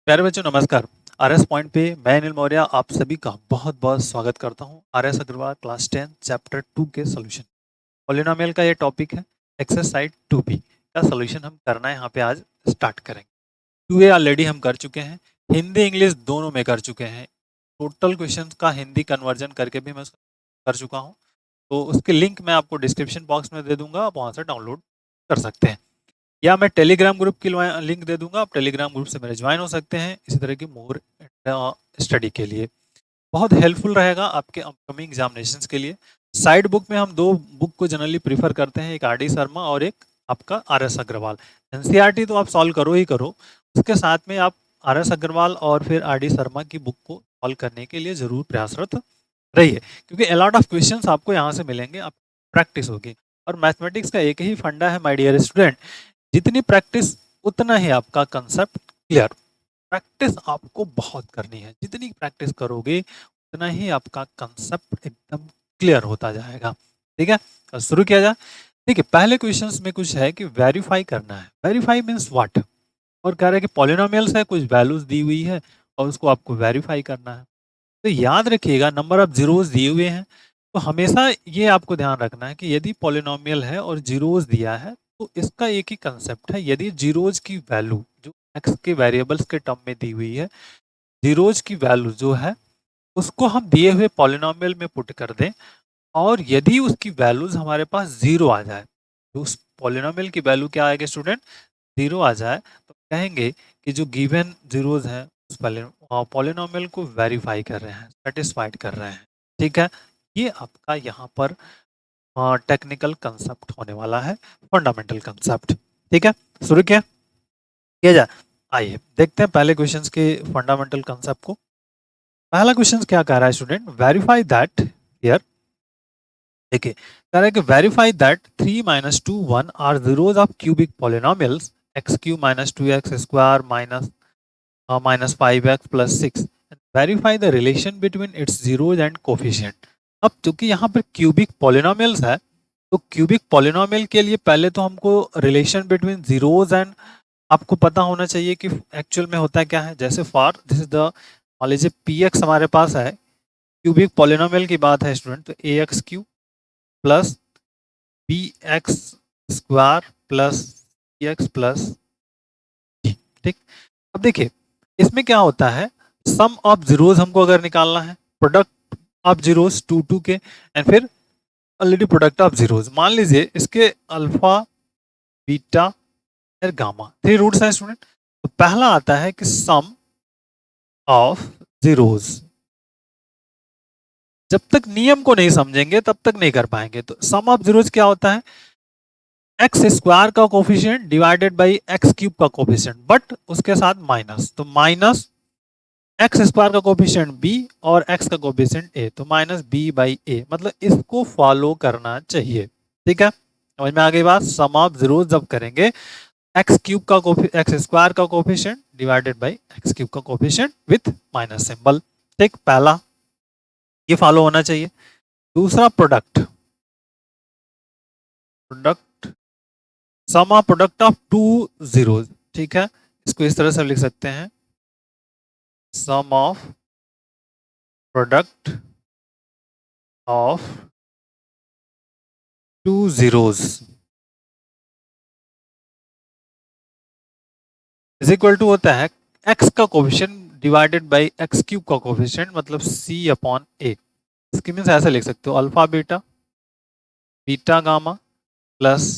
प्यारे बच्चों नमस्कार। आरएस पॉइंट पे मैं अनिल मौर्य आप सभी का बहुत बहुत स्वागत करता हूँ। आरएस अग्रवाल क्लास 10 चैप्टर 2 के सॉल्यूशन पॉलिनोमियल का ये टॉपिक है। एक्सरसाइज 2b का सॉल्यूशन हम करना है यहाँ पे आज स्टार्ट करेंगे। 2a ऑलरेडी हम कर चुके हैं, हिंदी इंग्लिश दोनों में कर चुके हैं। टोटल क्वेश्चन का हिंदी कन्वर्जन करके भी मैं कर चुका हूँ, तो उसके लिंक मैं आपको डिस्क्रिप्शन बॉक्स में दे दूंगा, आप वहाँ से डाउनलोड कर सकते हैं या मैं टेलीग्राम ग्रुप की लिंक दे दूंगा, आप टेलीग्राम ग्रुप से मेरे ज्वाइन हो सकते हैं इसी तरह की मोर स्टडी के लिए। बहुत हेल्पफुल रहेगा आपके अपकमिंग एग्जामिनेशंस के लिए। साइड बुक में हम दो बुक को जनरली प्रीफर करते हैं, एक आर डी शर्मा और एक आपका आर एस अग्रवाल। एनसीईआरटी तो आप सॉल्व करो ही करो, उसके साथ में आप आर एस अग्रवाल और फिर आर डी शर्मा की बुक को सॉल्व करने के लिए जरूर प्रयासरत रहिए, क्योंकि अलॉट ऑफ क्वेश्चंस आपको यहाँ से मिलेंगे, आप प्रैक्टिस होगी। और मैथमेटिक्स का एक ही फंडा है माय डियर स्टूडेंट, जितनी प्रैक्टिस उतना ही आपका कंसेप्ट क्लियर। प्रैक्टिस आपको बहुत करनी है, जितनी प्रैक्टिस करोगे उतना ही आपका कंसेप्ट एकदम क्लियर होता जाएगा। ठीक है, तो शुरू किया जाए। ठीक है, पहले क्वेश्चंस में कुछ है कि वेरीफाई करना है। वेरीफाई मीन्स व्हाट, और कह रहे हैं कि पॉलिनोमियल्स है, कुछ वैल्यूज दी हुई है और उसको आपको वेरीफाई करना है। तो याद रखिएगा नंबर ऑफ जीरोज दिए हुए हैं, तो हमेशा ये आपको ध्यान रखना है कि यदि पॉलिनोमियल है और जीरोज दिया है तो इसका एक ही कंसेप्ट है। यदि जीरोज की वैल्यू जो एक्स के वेरिएबल्स के टर्म में दी हुई है, जीरोज की वैल्यू जो है उसको हम दिए हुए पॉलिनोमियल में पुट कर दें, और यदि उसकी वैल्यूज हमारे पास जीरो आ जाए, तो उस पॉलिनोमियल की वैल्यू क्या आएगी स्टूडेंट, जीरो आ जाए, तो कहेंगे कि जो गिवन जीरोज हैं उस पॉलिनोमियल को वेरीफाई कर रहे हैं, सेटिस्फाइड कर रहे हैं। ठीक है, ये आपका यहाँ पर टेक्निकल कंसेप्ट होने वाला है, फंडामेंटल कंसेप्ट। ठीक है, शुरू किया जाए। आइए देखते हैं पहले क्वेश्चंस के फंडामेंटल कंसेप्ट को। पहला क्वेश्चन क्या कह रहा है स्टूडेंट, वेरीफाई दैट हियर। देखिए कह रहा है कि verify that 3 minus 2 1 are zeros of cubic polynomials x cube minus 2x square minus 5x plus 6 and verify the relation between its zeros and coefficient. अब चूंकि यहाँ पर क्यूबिक पॉलिनोमियल्स है, तो क्यूबिक पॉलिनोमियल के लिए पहले तो हमको रिलेशन बिटवीन जीरोज एंड आपको पता होना चाहिए कि एक्चुअल में होता है क्या है। जैसे फॉर दिस इज द, मान लीजिए पी एक्स हमारे पास है, क्यूबिक पॉलिनोमियल की बात है स्टूडेंट, तो a x cube plus b x square plus c x plus d. ठीक, अब देखिए इसमें क्या होता है, सम ऑफ जीरोज हमको अगर निकालना है, product of zeros two two के, एंड फिर ऑलरेडी प्रोडक्ट ऑफ जीरोज, मान लीजिए इसके अल्फा बीटा और गामा थ्री रूट्स हैं स्टूडेंट। तो पहला आता है कि सम ऑफ जीरोज। जब तक नियम को नहीं समझेंगे तब तक नहीं कर पाएंगे। तो सम ऑफ जीरोज क्या होता है, एक्स स्क्वायर का coefficient divided by x cube का कोफिशिएंट, बट उसके साथ माइनस, तो माइनस एक्स स्क्वायर का कोफिशिएंट बी और एक्स का कोफिशिएंट ए, तो माइनस बी बाई ए, मतलब इसको फॉलो करना चाहिए। ठीक है, समझ में आ गई बात। सम ऑफ जीरोज जब करेंगे, एक्स क्यूब का एक्स स्क्वायर का coefficient divided by x cube का कोफिशिएंट विथ माइनस सिंबल। ठीक, पहला ये फॉलो होना चाहिए। दूसरा product, product sum of product of two zeros. ठीक है, इसको इस तरह से लिख सकते हैं, sum of product of two zeros is equal to होता है एक्स का coefficient divided by x cube का कोफिशिएंट, मतलब सी अपॉन ए। इसकी मीन्स ऐसे लिख सकते हो, alpha beta beta gamma plus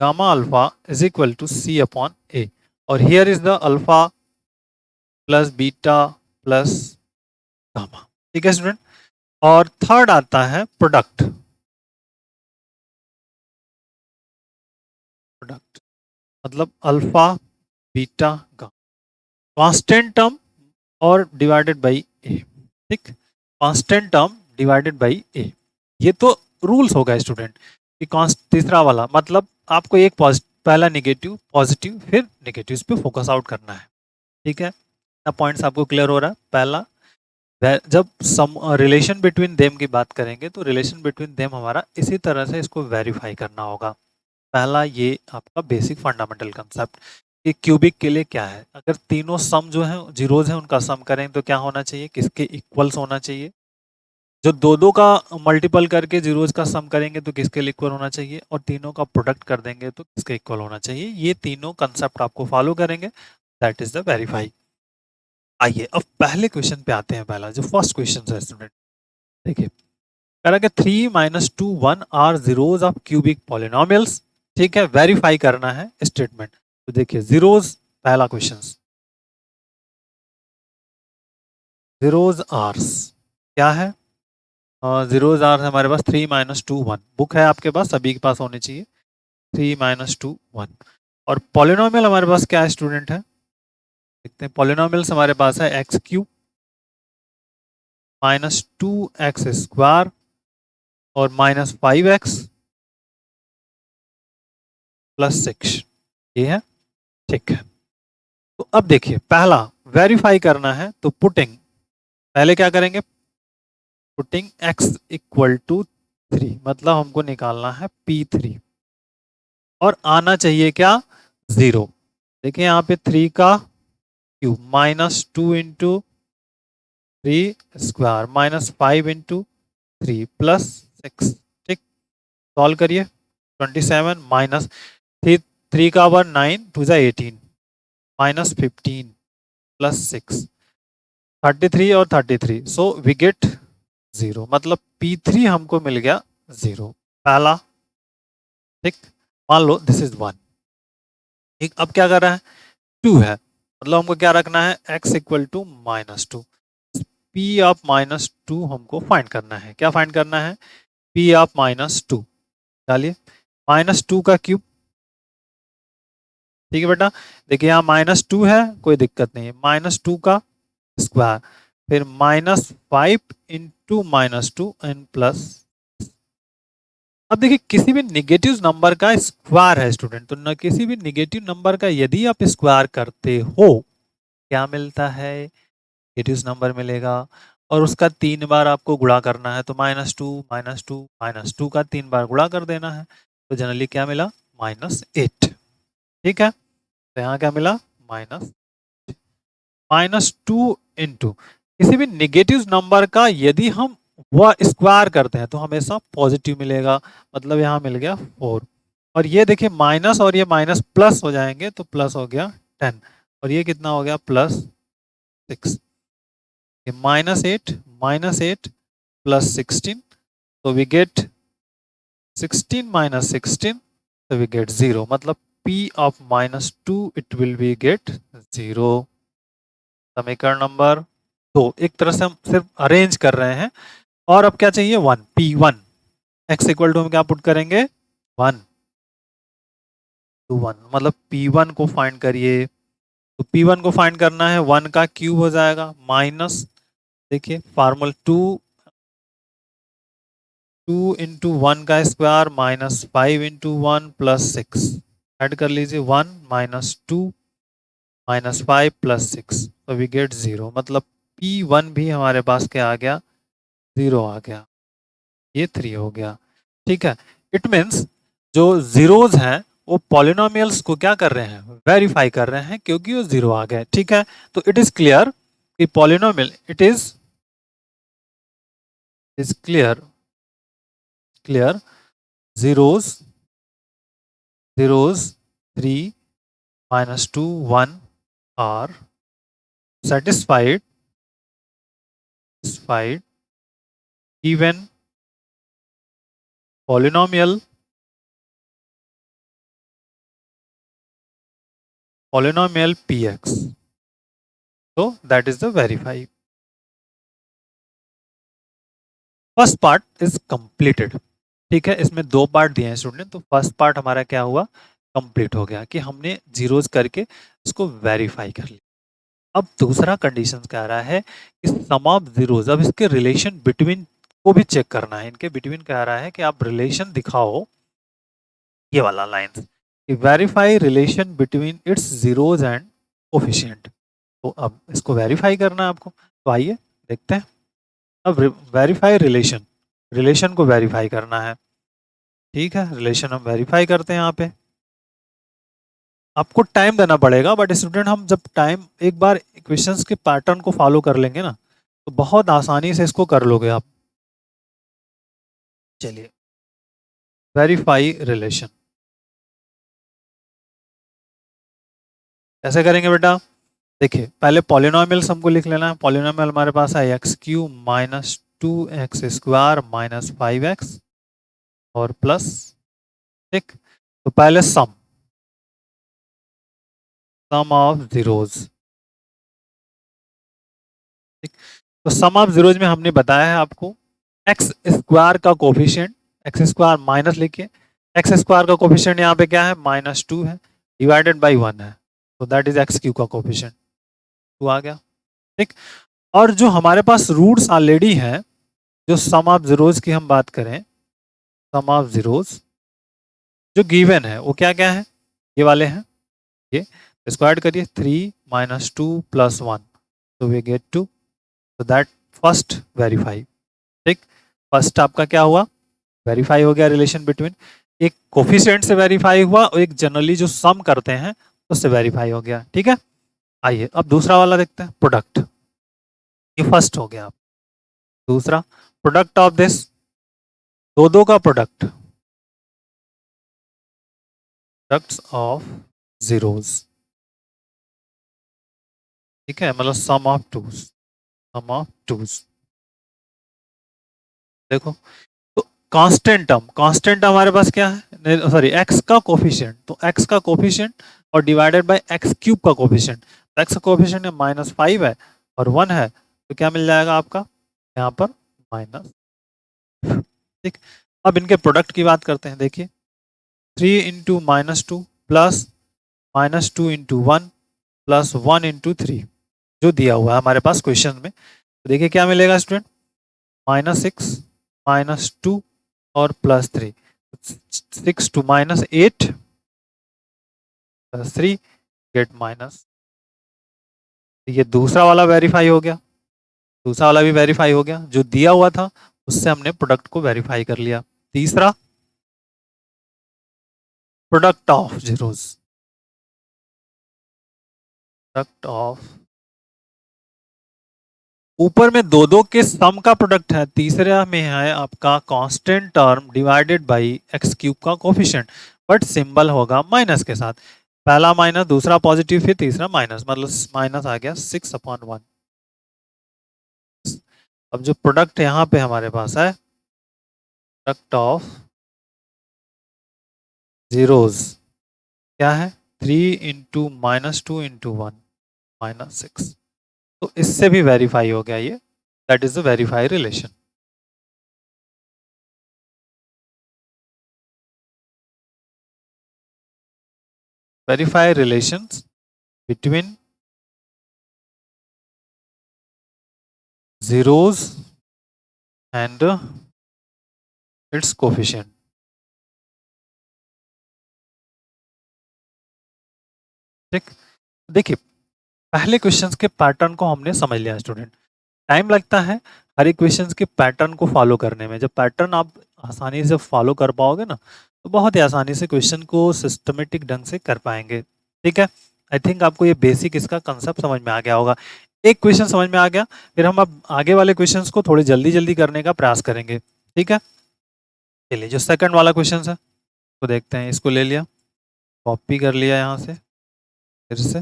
gamma alpha is equal to c upon a, और here is the alpha plus beta plus gamma. ठीक है स्टूडेंट, और थर्ड आता है प्रोडक्ट, प्रोडक्ट मतलब alpha beta gamma constant term और डिवाइडेड बाई ए। ठीक, constant term divided by a, ये तो रूल्स होगा स्टूडेंट कि तीसरा वाला मतलब आपको एक पहला नेगेटिव पॉजिटिव फिर नेगेटिव पे फोकस आउट करना है। ठीक है, पॉइंट्स आपको क्लियर हो रहा है। पहला, जब सम रिलेशन बिटवीन देम की बात करेंगे तो रिलेशन बिटवीन देम हमारा इसी तरह से इसको वेरीफाई करना होगा। पहला ये आपका बेसिक फंडामेंटल कंसेप्ट। कि क्यूबिक के लिए क्या है। अगर तीनों सम जो है जीरोज हैं उनका सम करें तो क्या होना चाहिए, किसके इक्वल्स होना चाहिए। जो दो दो का मल्टीपल करके जीरोज का सम करेंगे तो किसके इक्वल होना चाहिए, और तीनों का प्रोडक्ट कर देंगे तो किसके इक्वल होना चाहिए। ये तीनों कंसेप्ट आपको फॉलो करेंगे, दैट इज द वेरीफाई। आइए अब पहले क्वेश्चन पे आते हैं। पहला जो फर्स्ट क्वेश्चन है स्टूडेंट, देखिए कह रहा है कि 3 minus 2 1 are zeros of cubic polynomials. ठीक है, वेरीफाई करना है स्टेटमेंट। तो देखिए जीरोज, पहला क्वेश्चन, जीरोज आर्स क्या है। जीरोज आर हमारे पास 3 माइनस 2 1, बुक है आपके पास, सभी के पास होनी चाहिए। 3 माइनस 2 1, और पॉलिनोमियल हमारे पास क्या है स्टूडेंट है, देखते हैं। पॉलिनोमियल्स हमारे पास है एक्स क्यू माइनस 2x² और माइनस 5x प्लस 6, ये है। ठीक है, तो अब देखिए पहला वेरीफाई करना है तो पुटिंग, पहले क्या करेंगे, पुटिंग x इक्वल टू 3, मतलब हमको निकालना है P3 और आना चाहिए क्या, 0। देखिए यहाँ पे 3 का cube minus 2 into 3 square minus 5 into 3 plus 6। ठीक, सॉल्व करिए। 27 माइनस 3 का 1 9 2 जा 18 माइनस 15 प्लस 6 33 और 33, सो वी गेट 0, मतलब P3 हमको मिल गया 0, पहला। ठीक, मान लो दिस इज 1। ठीक, अब क्या कर रहा है, 2 है, मतलब हमको क्या रखना है, x equal to minus 2। P of minus 2 हमको फाइंड करना है। क्या फाइंड करना है, P ऑफ माइनस 2 डालिए, माइनस 2 का क्यूब। ठीक है बेटा, देखिए यहाँ माइनस 2 है, कोई दिक्कत नहीं है, माइनस 2 का स्क्वायर, फिर minus 5 into minus 2 and plus. अब देखिए किसी भी निगेटिव नंबर का स्क्वायर है स्टूडेंट, तो न किसी भी निगेटिव नंबर का यदि आप स्क्वायर करते हो क्या मिलता है, नेगेटिव नंबर मिलेगा। और उसका 3 बार आपको गुणा करना है, तो minus two minus two minus two का 3 बार गुणा कर देना है, तो जनरली क्या मिला, -8। ठीक है, तो यहाँ क्या मिला, -2 इंटू किसी भी निगेटिव नंबर का यदि हम वह स्क्वायर करते हैं तो हमेशा पॉजिटिव मिलेगा, मतलब यहाँ मिल गया 4। और ये देखिए माइनस और ये माइनस प्लस हो जाएंगे, तो प्लस हो गया 10, और ये कितना हो गया, +6। -8 प्लस 16, तो वी गेट 16 माइनस 16, तो वी गेट 0, मतलब P of -2 it will be get 0। समीकरण नंबर 2, एक तरह से हम सिर्फ अरेंज कर रहे हैं। और अब क्या चाहिए, 1, P1, x इक्वल टू हम क्या पुट करेंगे, 1 to 1, मतलब P1 को फाइंड करिए। तो P1 को फाइंड करना है, 1 का क्यूब हो जाएगा माइनस, देखिए फार्मूला 2 इंटू 1 का square minus 5 into 1 plus 6, add कर लीजिए, 1 माइनस 2 माइनस 5 प्लस 6, तो वी गेट 0, मतलब P1 भी हमारे पास क्या आ गया, 0 आ गया, ये 3 हो गया। ठीक है, इट मीन्स जो जीरोज हैं वो पॉलिनोमियल्स को क्या कर रहे हैं, वेरीफाई कर रहे हैं, क्योंकि वो 0 आ गए। ठीक है, तो इट इज क्लियर कि polynomial, it is clear zeros zeros 3 minus 2 1 are satisfied even polynomial px, so that is the verify। First part is completed. ठीक है, इसमें 2 पार्ट दिए हैं स्टूडेंट, तो फर्स्ट पार्ट हमारा क्या हुआ, कंप्लीट हो गया कि हमने जीरोज करके इसको वेरीफाई कर लिया। अब दूसरा कंडीशन कह रहा है कि सम ऑफ जीरोज, अब इसके रिलेशन बिटवीन को भी चेक करना है। इनके बिटवीन कह रहा है कि आप रिलेशन दिखाओ, ये वाला लाइन, कि verify relation between its zeros and coefficient. तो अब इसको वेरीफाई करना है आपको, तो आइए देखते हैं। अब वेरीफाई रिलेशन, रिलेशन को वेरीफाई करना है। ठीक है, रिलेशन हम वेरीफाई करते हैं यहाँ पे। आपको टाइम देना पड़ेगा, बट स्टूडेंट हम जब टाइम एक बार क्वेश्चंस के पैटर्न को फॉलो कर लेंगे ना, तो बहुत आसानी से इसको कर लोगे आप। चलिए, वेरीफाई रिलेशन कैसे करेंगे बेटा? देखिए, पहले पॉलिनोमियल्स हमको लिख लेना है। पॉलिनोमियल हमारे पास है x cube minus 2x² minus 5x और प्लस, ठीक। तो पहले सम ऑफ जीरोज, ठीक। तो सम ऑफ जीरोज में हमने बताया है आपको एक्स स्क्वायर का कोफिशिएंट, एक्स स्क्वायर माइनस लिखिए, एक्स स्क्वायर का कोफिशिएंट यहाँ पे क्या है? -2 है, डिवाइडेड बाई 1 है, तो दैट इज एक्स क्यू का कोफिशिएंट, 2 आ गया, ठीक। और जो हमारे पास रूट्स ऑलरेडी हैं, जो सम ऑफ जीरोज की हम बात करें, सम ऑफ जीरोज जो गिवन है वो क्या क्या है? ये वाले हैं, ये स्क्वायर करिए, 3 - 2 + 1, तो वी गेट 2, तो दैट फर्स्ट वेरीफाई, ठीक। फर्स्ट आपका क्या हुआ? वेरीफाई हो गया रिलेशन बिटवीन, एक कोफिशिएंट से वेरीफाई हुआ और एक जनरली जो सम करते हैं उससे वेरीफाई हो गया, ठीक है। आइए अब दूसरा वाला देखते हैं, प्रोडक्ट। ये फर्स्ट हो गया। दूसरा, प्रोडक्ट ऑफ दिस, दो का प्रोडक्ट, प्रोडक्ट्स ऑफ जीरोज, ठीक है, मतलब सम of twos, some of twos. देखो, तो कांस्टेंट टर्म हमारे पास क्या है? सॉरी, एक्स का कोफिशिएंट, तो एक्स का कोफिशिएंट और डिवाइडेड बाय एक्स क्यूब का कोफिशिएंट, तो एक्स का कोफिशिएंट -5 है और 1 है, तो क्या मिल जाएगा आपका यहाँ पर? माइनस, ठीक। अब इनके प्रोडक्ट की बात करते हैं। देखिए, 3 × -2 प्लस -2 × 1 प्लस 1 × 3 जो दिया हुआ है हमारे पास क्वेश्चन में, तो देखिए क्या मिलेगा स्टूडेंट? -6 -2 और +3, 6 to -8 +3 गेट माइनस, ये दूसरा वाला वेरीफाई हो गया, दूसरा वाला भी वेरीफाई हो गया, जो दिया हुआ था उससे हमने प्रोडक्ट को वेरीफाई कर लिया। तीसरा, product of zeros, product of, ऊपर में दो के सम का प्रोडक्ट है, तीसरे में है आपका constant term divided by x cube का कोफिशिएंट, बट सिंबल होगा माइनस के साथ, पहला माइनस, दूसरा पॉजिटिव, फिर तीसरा माइनस, मतलब माइनस आ गया 6/1। अब जो प्रोडक्ट यहाँ पे हमारे पास है, प्रोडक्ट ऑफ जीरोज क्या है? 3 × -2 × 1 -6, तो इससे भी वेरीफाई हो गया ये, that is the verify relation. Verify relations between zeros and its coefficient, ठीक। देखिए, पहले क्वेश्चंस के पैटर्न को हमने समझ लिया स्टूडेंट, टाइम लगता है हर एक क्वेश्चंस के पैटर्न को फॉलो करने में, जब पैटर्न आप आसानी से फॉलो कर पाओगे ना, तो बहुत ही आसानी से क्वेश्चन को सिस्टमेटिक ढंग से कर पाएंगे, ठीक है। आई थिंक आपको ये बेसिक इसका कंसेप्ट समझ में आ गया होगा। एक क्वेश्चन समझ में आ गया, फिर हम अब आगे वाले क्वेश्चंस को थोड़ी जल्दी जल्दी करने का प्रयास करेंगे, ठीक है। चलिए, जो सेकंड वाला क्वेश्चन है तो देखते हैं, इसको ले लिया, कॉपी कर लिया यहाँ से फिर से,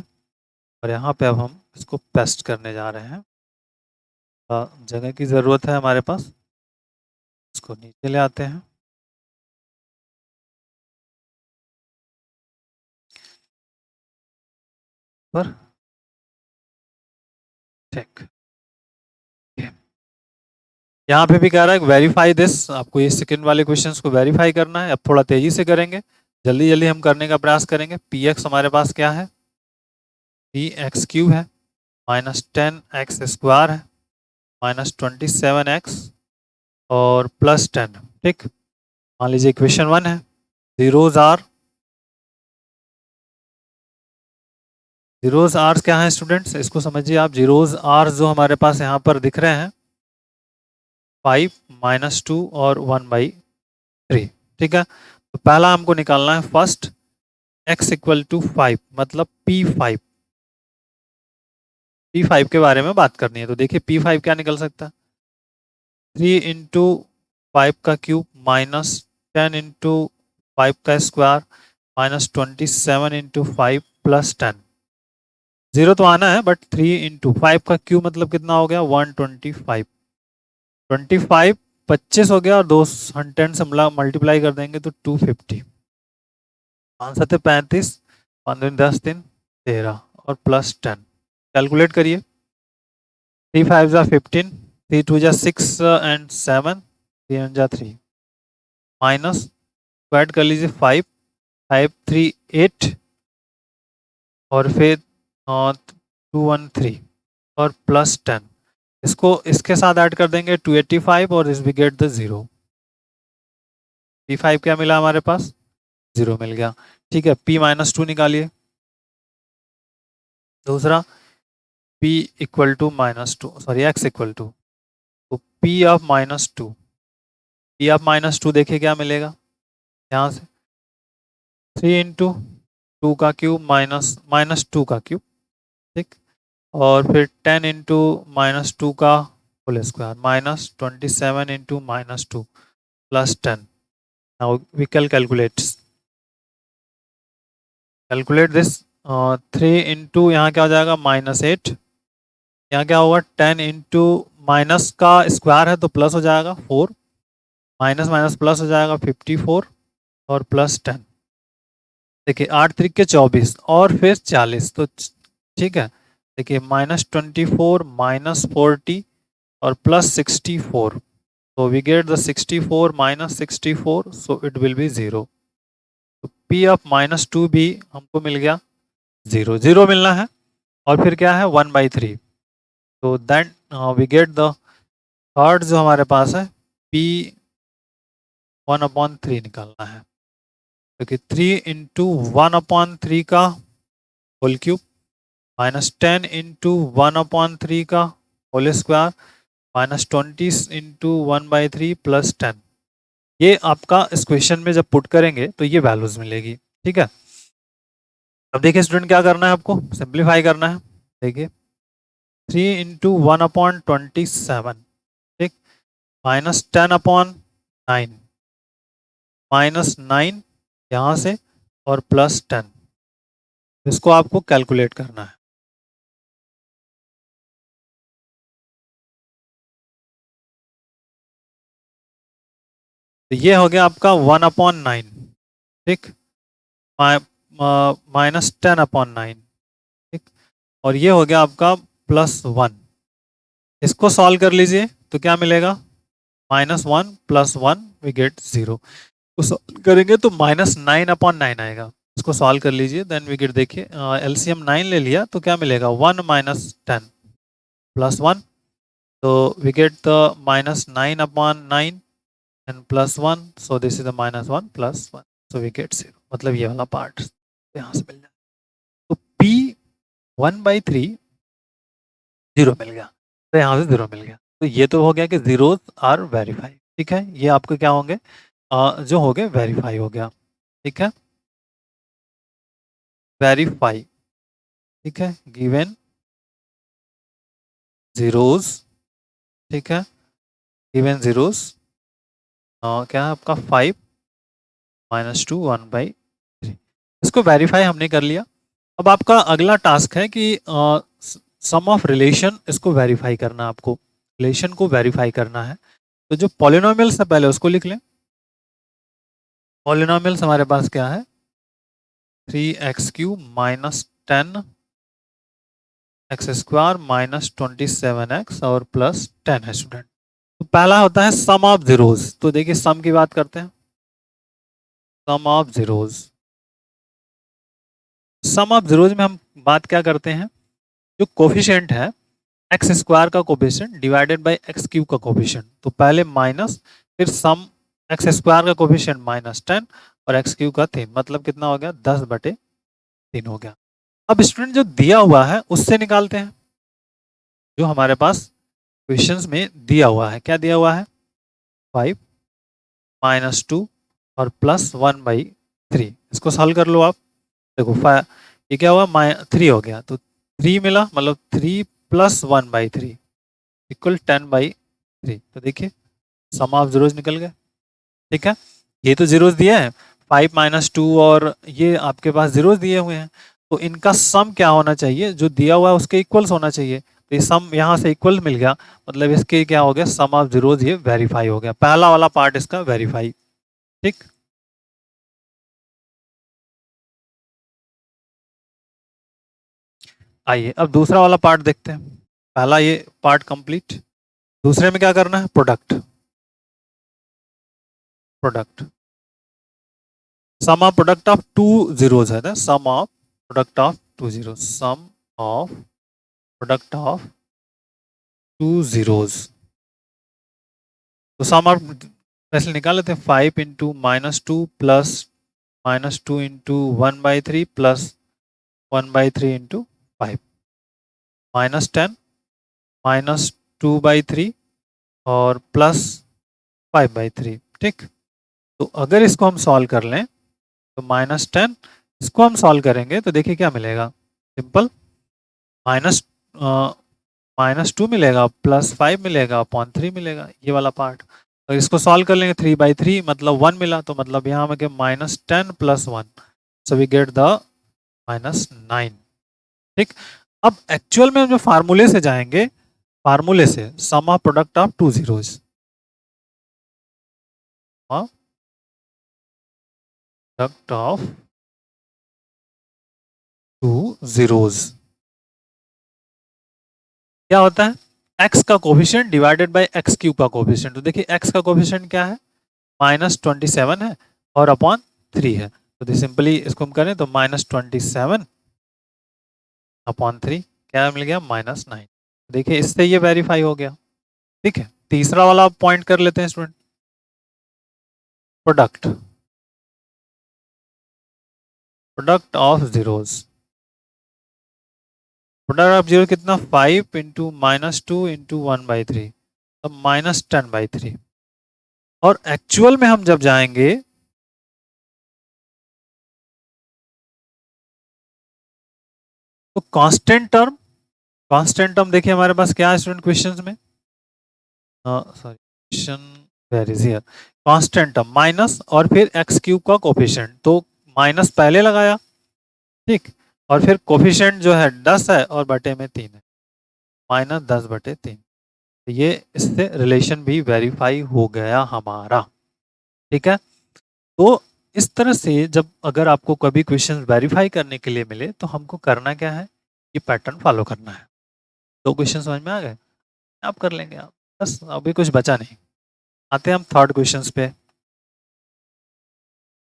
और यहाँ पे अब हम इसको पेस्ट करने जा रहे हैं। जगह की ज़रूरत है हमारे पास, इसको नीचे ले आते हैं, पर ठीक, यहाँ पे भी कह रहा है वेरीफाई दिस, आपको ये सेकंड वाले क्वेश्चंस को वेरीफाई करना है। अब थोड़ा तेजी से करेंगे, जल्दी जल्दी हम करने का प्रयास करेंगे। पी एक्स हमारे पास क्या है? पी एक्स क्यूब है, -10x² है, -27x और +10, ठीक। मान लीजिए इक्वेशन 1 है, जीरोज आर, जीरोज आर क्या है स्टूडेंट्स? इसको समझिए आप, जीरोज आर जो हमारे पास यहाँ पर दिख रहे हैं 5 -2 और 1/3, ठीक है। तो पहला हमको निकालना है फर्स्ट x इक्वल टू 5 मतलब P5 के बारे में बात करनी है। तो देखिए P5 क्या निकल सकता है, 3 इंटू 5 का क्यूब माइनस 10 इंटू 5 का square minus 27 into 5 plus 10। Zero तो आना है बट 3 इंटू 5 का क्यूब मतलब कितना हो गया 125। 25 25 हो गया और 10 से मल्टीप्लाई कर देंगे तो 250। आंसर थे 35, 5 दूनी 10 3 13 और प्लस 10। कैलकुलेट करिए, 3 5 जा 15, 3 2 जा 6 एंड 7, 3 1 जा 3 माइनस ऐड कर लीजिए 5 5 3 8 और फिर 2 1 3 और प्लस 10। इसको इसके साथ ऐड कर देंगे 285 और इस we get the zero. P5 क्या मिला हमारे पास, जीरो मिल गया। ठीक है, P-2 निकालिए। दूसरा P equal to -2, sorry x equal to, तो P ऑफ -2, P ऑफ -2 देखिए क्या मिलेगा यहाँ से, 3 इंटू 2 का क्यूब माइनस 2 का क्यूब, ठीक, और फिर 10 इंटू -2 का whole square minus 27 into -2 plus 10। Now we can calculate this. 3 into यहाँ क्या हो जाएगा -8, यहाँ क्या होगा 10 इंटू माइनस का स्क्वायर है तो प्लस हो जाएगा 4, माइनस माइनस प्लस हो जाएगा 54 और प्लस 10। देखिए 8 त्रिक के 24 और फिर 40, तो ठीक है। देखिए -24 -40 और प्लस 64, तो we get the 64 -64, so it will be 0। तो P ऑफ -2 भी हमको मिल गया 0, 0 मिलना है और फिर क्या है 1/3। तो then we get the third जो हमारे पास है P 1/3 निकालना है, क्योंकि 3 इंटू 1/3 का होल क्यूब माइनस 10 इंटू 1/3 का whole square minus 20 into 1/3 plus 10। ये आपका इस क्वेश्चन में जब पुट करेंगे तो ये वैल्यूज मिलेगी। ठीक है, अब देखिए स्टूडेंट क्या करना है, आपको सिंप्लीफाई करना है। देखिए 3 इंटू 1/27, ठीक, माइनस 10/9 -9 यहाँ से और प्लस 10, इसको आपको कैलकुलेट करना है। तो ये हो गया आपका 1/9, ठीक, -10/9, ठीक, और ये हो गया आपका +1। इसको सॉल्व कर लीजिए तो क्या मिलेगा, -1 + 1 वी गेट 0। तो सॉल्व करेंगे तो -9/9 आएगा। इसको सॉल्व कर लीजिए, देन वी गेट, देखिए LCM 9 ले लिया तो क्या मिलेगा 1 - 10 + 1, तो we get the -9/9 and +1, so this is the -1 + 1, so we get 0, मतलब ये वाला पार्ट यहाँ से मिल जाए। तो P 1/3 0 मिल गया, तो यहाँ से 0 मिल गया। तो ये तो हो गया कि जीरोज आर वेरीफाई। ठीक है, ये आपके क्या होंगे, जो हो गए वेरीफाई हो गया। ठीक है, वेरीफाई, ठीक है, गिवन जीरोज, ठीक है, गिवन जीरोज क्या है आपका 5 -2 1/3। इसको वेरीफाई हमने कर लिया। अब आपका अगला टास्क है कि सम ऑफ रिलेशन, इसको वेरीफाई करना, आपको रिलेशन को वेरीफाई करना है। तो जो पॉलिनोमियल्स है पहले उसको लिख लें। पॉलिनोमियल्स हमारे पास क्या है, 3x³ -10 x² -27x और प्लस 10 है स्टूडेंट। तो पहला होता है सम ऑफ जीरोज। तो देखिए सम की बात करते हैं, sum of zeros. Sum of zeros में हम बात क्या करते हैं, जो कोफिशिएंट है x² का कोफिशिएंट डिवाइडेड बाय x³ का कोफिशिएंट, तो पहले माइनस, फिर सम x² का कोफिशिएंट -10 और x³ का 3, मतलब कितना हो गया 10/3 हो गया। अब स्टूडेंट जो दिया हुआ है उससे निकालते हैं, जो हमारे पास क्वेश्चंस में दिया हुआ है। क्या दिया हुआ है, 5 -2 और +1/3। इसको सॉल्व कर लो आप। देखो ये क्या हुआ, 3 हो गया, तो 3 मिला, मतलब 3 प्लस 1/3 इक्वल 10/3। तो देखिए सम ऑफ जीरोज निकल गए। ठीक है, ये तो जीरोज दिए हैं, 5 माइनस 2 और ये आपके पास जीरोज दिए हुए हैं, तो इनका सम क्या होना चाहिए, जो दिया हुआ है उसके इक्वल्स होना चाहिए। तो ये सम यहाँ से इक्वल मिल गया, मतलब इसके क्या हो गया, सम ऑफ जीरोज ये वेरीफाई हो गया, पहला वाला पार्ट इसका वेरीफाई। ठीक, आइए अब दूसरा वाला पार्ट देखते हैं। पहला ये पार्ट कंप्लीट, दूसरे में क्या करना है, product. Product sum of product of two zeros है ना, sum of product of two zero, sum of product of two zeros. तो सम ऑफ वैसे निकाल लेते हैं, 5 × -2 + -2 × 1/3 प्लस 1/3 × 5 -10 -2/3 और प्लस 5/3। ठीक, तो अगर इसको हम सॉल्व कर लें तो -10, इसको हम सॉल्व करेंगे तो देखिए क्या मिलेगा, सिंपल, माइनस -2 मिलेगा, +5 मिलेगा, अपॉन 3 मिलेगा, ये वाला पार्ट। तो इसको सॉल्व कर लेंगे, 3/3 मतलब 1 मिला, तो मतलब यहाँ में -10 + 1, सो वी गेट द -9। ठीक, अब एक्चुअल में हम जो फार्मूले से जाएंगे, फार्मूले से sum of product of two zeros, product of two zeros क्या होता है, x का coefficient divided by x cube का कोफिशिएंट। तो देखिए x का कोफिशिएंट क्या है, -27 है और अपॉन 3 है, तो सिंपली इसको हम करें तो -27 अपॉन 3 क्या मिल गया, -9। देखिए इससे ये वेरीफाई हो गया। ठीक है, तीसरा वाला पॉइंट कर लेते हैं student, product, product of zeros. Product of zero कितना, 5 × -2 × 1/3, तो -10/3। और एक्चुअल में हम जब जाएंगे तो कांस्टेंट टर्म देखिए हमारे पास क्या है स्टूडेंट क्वेश्चंस में, sorry question where is here, constant term minus और फिर एक्स क्यूब का कोफिशिएंट, तो माइनस पहले लगाया, ठीक, और फिर कोफिशिएंट जो है 10 है और बटे में 3 है, -10/3। तो ये इससे रिलेशन भी वेरीफाई हो गया हमारा। ठीक है, तो इस तरह से जब अगर आपको कभी क्वेश्चन वेरीफाई करने के लिए मिले तो हमको करना क्या है, ये पैटर्न फॉलो करना है। दो क्वेश्चन समझ में आ गए, आप कर लेंगे आप, बस अभी कुछ बचा नहीं। आते हैं हम थर्ड क्वेश्चन पे।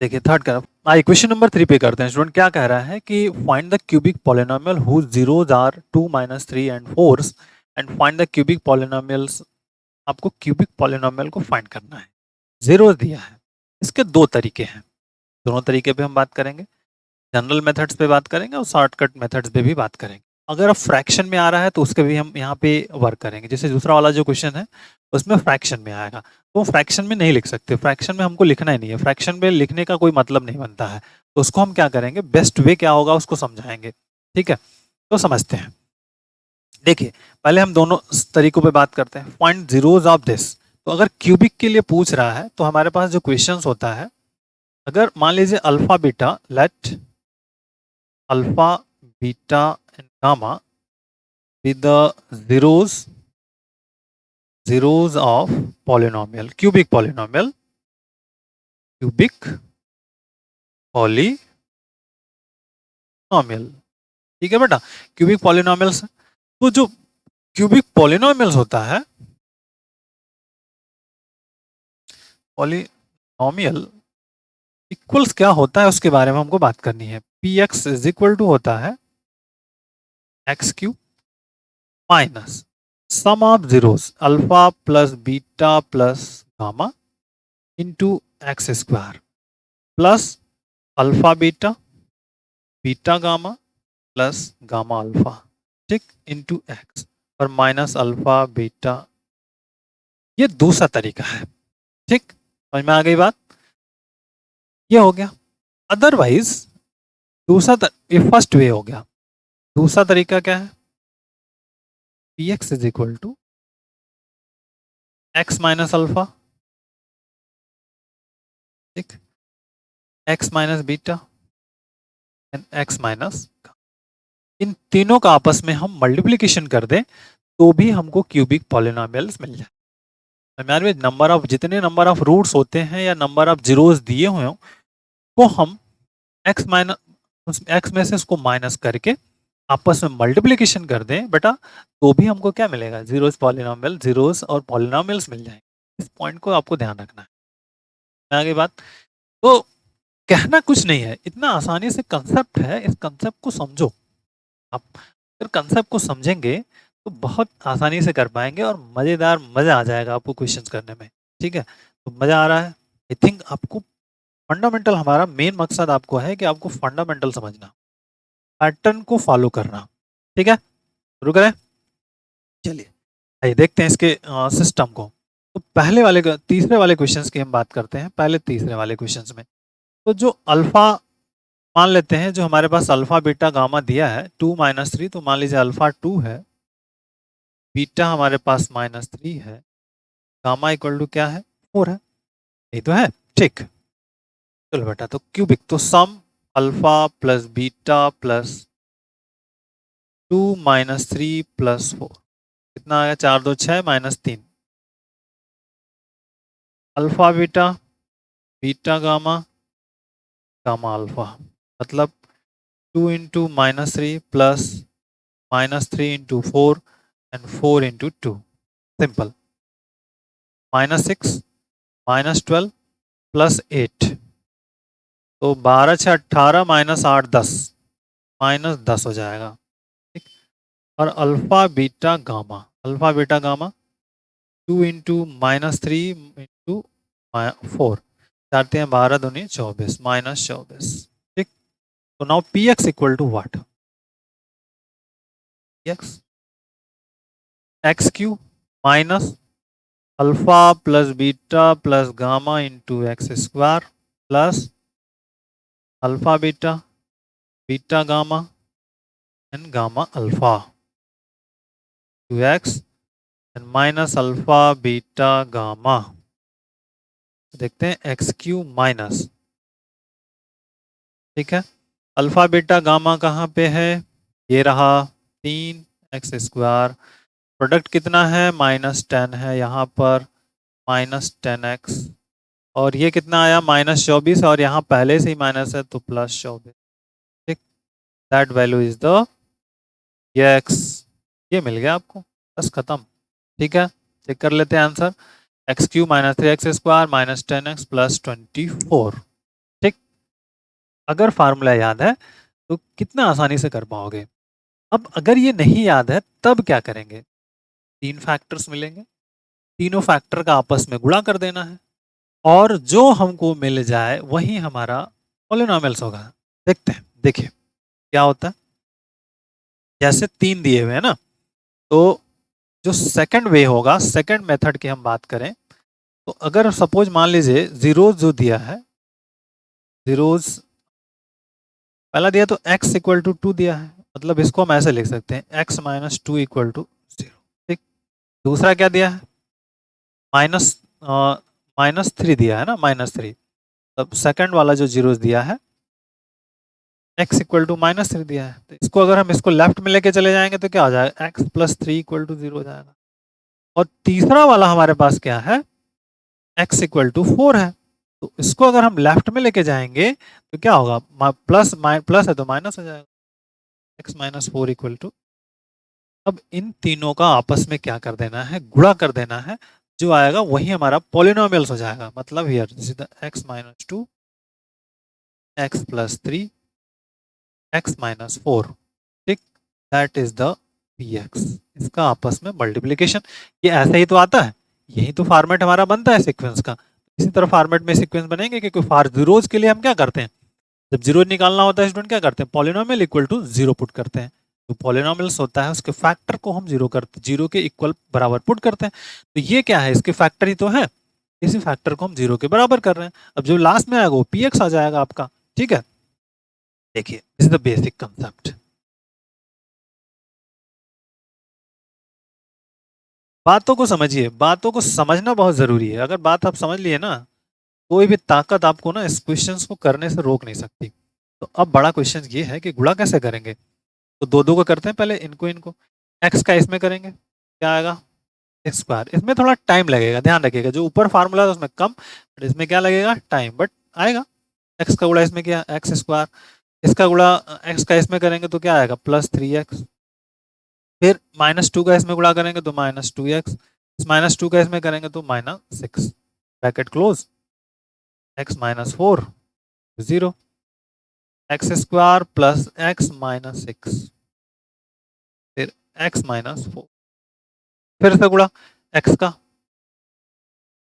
देखिए थर्ड का आइए क्वेश्चन नंबर 3 पे करते हैं। स्टूडेंट क्या कह रहा है कि find the cubic polynomial whose zeros are 2 -3 and 4 and find the cubic polynomials. आपको क्यूबिक पॉलिनोमियल को फाइंड करना है, जीरो दिया है। इसके दो तरीके हैं, दोनों तरीके पे हम बात करेंगे, जनरल मेथड्स पे बात करेंगे और शॉर्टकट मेथड्स पे भी बात करेंगे। अगर अब फ्रैक्शन में आ रहा है तो उसके भी हम यहाँ पे वर्क करेंगे। जैसे दूसरा वाला जो क्वेश्चन है उसमें फ्रैक्शन में आएगा, तो फ्रैक्शन में नहीं लिख सकते, फ्रैक्शन में हमको लिखना ही नहीं है, फ्रैक्शन में लिखने का कोई मतलब नहीं बनता है। तो उसको हम क्या करेंगे, बेस्ट वे क्या होगा उसको समझाएंगे। ठीक है, तो समझते हैं। देखिए पहले हम दोनों तरीकों पे बात करते हैं। फाइंड जीरोज ऑफ दिस, तो अगर क्यूबिक के लिए पूछ रहा है तो हमारे पास जो क्वेश्चन होता है, अगर मान लीजिए alpha beta, let alpha beta and gamma be the zeros of polynomial, cubic polynomial, cubic polynomial। ठीक है बेटा, क्यूबिक पॉलिनोमियल्स। तो जो क्यूबिक पॉलिनोमियल्स होता है, पॉलिनोमियल इक्वल्स क्या होता है उसके बारे में हमको बात करनी है। P x is equal to होता है x cube minus sum of zeros alpha plus beta plus gamma into x square plus alpha beta, beta gamma plus gamma alpha, ठीक, इंटू एक्स और माइनस अल्फा बीटा। ये दूसरा तरीका है। ठीक, समझ में आ गई बात, ये हो गया। अदरवाइज ये फर्स्ट वे हो गया। दूसरा तरीका क्या है, P x is equal to x minus alpha, ठीक, x minus beta and x minus, इन तीनों का आपस में हम मल्टीप्लीकेशन कर दें तो भी हमको क्यूबिक पॉलिनोमियल्स मिल जाए। हमारे नंबर ऑफ, जितने नंबर ऑफ रूट्स होते हैं या नंबर ऑफ जीरोस दिए हुए हों, वो हम एक्स माइनस एक्स में से उसको माइनस करके आपस में मल्टीप्लीकेशन कर दें बेटा, तो भी हमको क्या मिलेगा, जीरोस पॉलिनोमियल, जीरोस और पॉलिनोमियल्स मिल जाएंगे। इस पॉइंट को आपको ध्यान रखना है। आगे बात, तो कहना कुछ नहीं है, इतना आसानी से कंसेप्ट है, इस कंसेप्ट को समझो। आप अगर कंसेप्ट को समझेंगे तो बहुत आसानी से कर पाएंगे और मज़ेदार, मज़ा आ जाएगा आपको क्वेश्चंस करने में। ठीक है, तो मज़ा आ रहा है, आई थिंक आपको फंडामेंटल, हमारा मेन मकसद आपको है कि आपको फंडामेंटल समझना, पैटर्न को फॉलो करना। ठीक है, शुरू करें, चलिए आइए देखते हैं इसके सिस्टम को। तो पहले वाले तीसरे वाले क्वेश्चंस की हम बात करते हैं। पहले तीसरे वाले क्वेश्चंस में तो जो अल्फा मान लेते हैं, जो हमारे पास अल्फा बीटा गामा दिया है 2 माइनस 3, तो मान लीजिए अल्फा 2 है, बीटा हमारे पास माइनस 3 है, गामा इक्वल टू क्या है, 4 है, यही तो है। ठीक, चलो बेटा, तो क्यूबिक, तो sum alpha plus beta plus 2 minus 3 plus 4 कितना आया, 4 2 6 minus 3, alpha beta, beta gamma, gamma alpha, मतलब 2 into minus 3 plus minus 3 into 4 and 4 into 2, simple, minus 6 minus 12 plus 8, तो 12 6 18 माइनस 8 10, माइनस 10 हो जाएगा। ठीक, और alpha beta gamma, alpha beta gamma 2 into minus 3 into 4, चारते हैं 12 दूनी 24, माइनस 24। ठीक, तो now P x equal to what, x x cube minus alpha plus beta plus gamma into x square plus alpha beta, beta gamma and gamma alpha to x and minus alpha beta gamma. देखते हैं x cube minus, ठीक है, alpha beta gamma कहाँ पे है, ये रहा 3 x square, product कितना है -10 है यहाँ पर, -10x, और ये कितना आया -24, और यहाँ पहले से ही माइनस है तो +24। ठीक, that value is the x, ये मिल गया आपको, बस खत्म। ठीक है, चेक कर लेते हैं answer, x cube minus 3x square minus 10x plus 24। ठीक, अगर फार्मूला याद है तो कितना आसानी से कर पाओगे। अब अगर ये नहीं याद है तब क्या करेंगे, 3 फैक्टर्स मिलेंगे, तीनों फैक्टर का आपस में गुणा कर देना है और जो हमको मिल जाए वही हमारा पॉलिनोमियल्स होगा। देखते हैं, देखिए क्या होता है। जैसे 3 दिए हुए हैं ना, तो जो सेकंड वे होगा, सेकंड मेथड की हम बात करें, तो अगर सपोज मान लीजिए जीरोज जो दिया है, जीरोज पहला दिया तो x इक्वल टू 2 दिया है, मतलब इसको हम ऐसे लिख सकते हैं x माइनस 2 इक्वल टू 0। ठीक, दूसरा क्या दिया है, माइनस -3 दिया है ना, -3, तब सेकंड वाला जो जीरोस दिया है x इक्वल टू -3 दिया है, तो इसको अगर हम इसको लेफ्ट में लेके चले जाएंगे तो क्या हो जाएगा, x प्लस 3 इक्वल टू 0 हो जाएगा। और तीसरा वाला हमारे पास क्या है, x इक्वल टू 4 है, तो इसको अगर हम लेफ्ट में लेके जाएंगे तो क्या होगा, प्लस है तो माइनस हो जाएगा, x माइनस 4 इक्वल टू, अब इन तीनों का आपस में क्या कर देना है, गुणा कर देना है, जो आएगा वही हमारा पॉलिनोमियल्स हो जाएगा। मतलब here this is the x minus 2, x plus 3, x minus 4। ठीक, दैट इज द px, इसका आपस में मल्टीप्लीकेशन, ये ऐसा ही तो आता है, यही तो फॉर्मेट हमारा बनता है सीक्वेंस का। इसी तरह फॉर्मेट में सीक्वेंस बनेंगे, क्योंकि फॉर जीरोज के लिए हम क्या करते हैं, जब जीरो निकालना होता है स्टूडेंट क्या करते हैं, पॉलिनोमियल इक्वल टू 0 पुट करते हैं। तो पॉलिनोमियल्स होता है उसके फैक्टर को हम 0 के इक्वल बराबर पुट करते हैं। तो ये क्या है, इसके फैक्टर ही तो है, इसी फैक्टर को हम 0 के बराबर कर रहे हैं। अब जो लास्ट में आएगा वो px आ जाएगा आपका। ठीक है, देखिए this is the basic concept. बातों को समझिए, बातों को समझना बहुत जरूरी है। अगर बात आप समझ लिए ना, कोई भी ताकत आपको ना इस क्वेश्चंस को करने से रोक नहीं सकती। तो अब बड़ा क्वेश्चन ये है कि गुणा कैसे करेंगे। तो दो दो को करते हैं पहले, इनको इनको। एक्स का इसमें करेंगे, क्या आएगा, एक्स स्क्वायर। इसमें थोड़ा टाइम लगेगा, ध्यान रखिएगा। जो ऊपर फार्मूला है उसमें कम, बट इसमें क्या लगेगा, टाइम, बट आएगा। एक्स का गुणा इसमें क्या, एक्स स्क्वायर। इसका गुणा एक्स का इसमें करेंगे तो क्या आएगा, +3x। फिर -2 का इसमें गुणा करेंगे तो -2x। इस -2 का इसमें करेंगे तो -6, bracket close. x -4 0, x square plus x -6, फिर x-4। फिर से गुणा x का,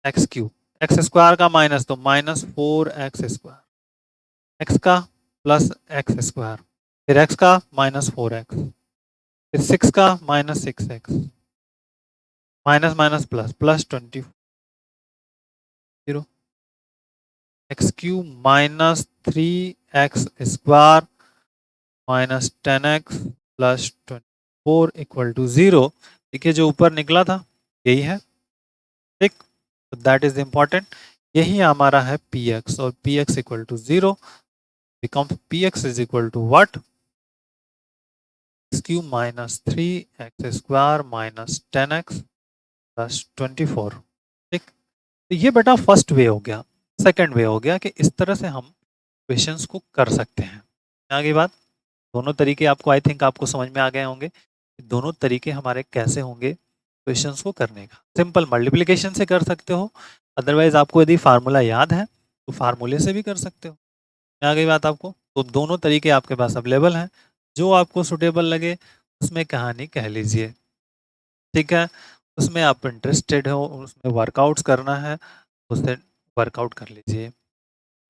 एक्स क्यूब, एक्स स्क्वायर का माइनस तो -4x², एक्स का प्लस एक्स स्क्वायर, फिर एक्स का -4x, फिर 6 का -6x, minus minus plus +20, 0, x cube -3x² -10x plus 24 equal to 0। देखिए जो ऊपर निकला था यही है, ठीक। तो दैट इज इम्पॉर्टेंट। यही हमारा है px, और px equal to 0 becomes px is equal to what, x cube -3x² -10x plus 24, ठीक। तो ये बेटा फर्स्ट वे हो गया। सेकंड वे हो गया कि इस तरह से हम क्वेश्चंस को कर सकते हैं। आगे बात, दोनों तरीके आपको आई थिंक आपको समझ में आ गए होंगे। दोनों तरीके हमारे कैसे होंगे क्वेश्चंस को करने का। सिंपल मल्टीप्लिकेशन से कर सकते हो, अदरवाइज आपको यदि फार्मूला याद है तो फार्मूले से भी कर सकते हो। आ गई बात आपको। तो दोनों तरीके आपके पास अवेलेबल हैं, जो आपको सुटेबल लगे उसमें कहानी कह लीजिए, ठीक है। उसमें आप इंटरेस्टेड हो, उसमें वर्कआउट्स करना है, उससे वर्कआउट कर लीजिए,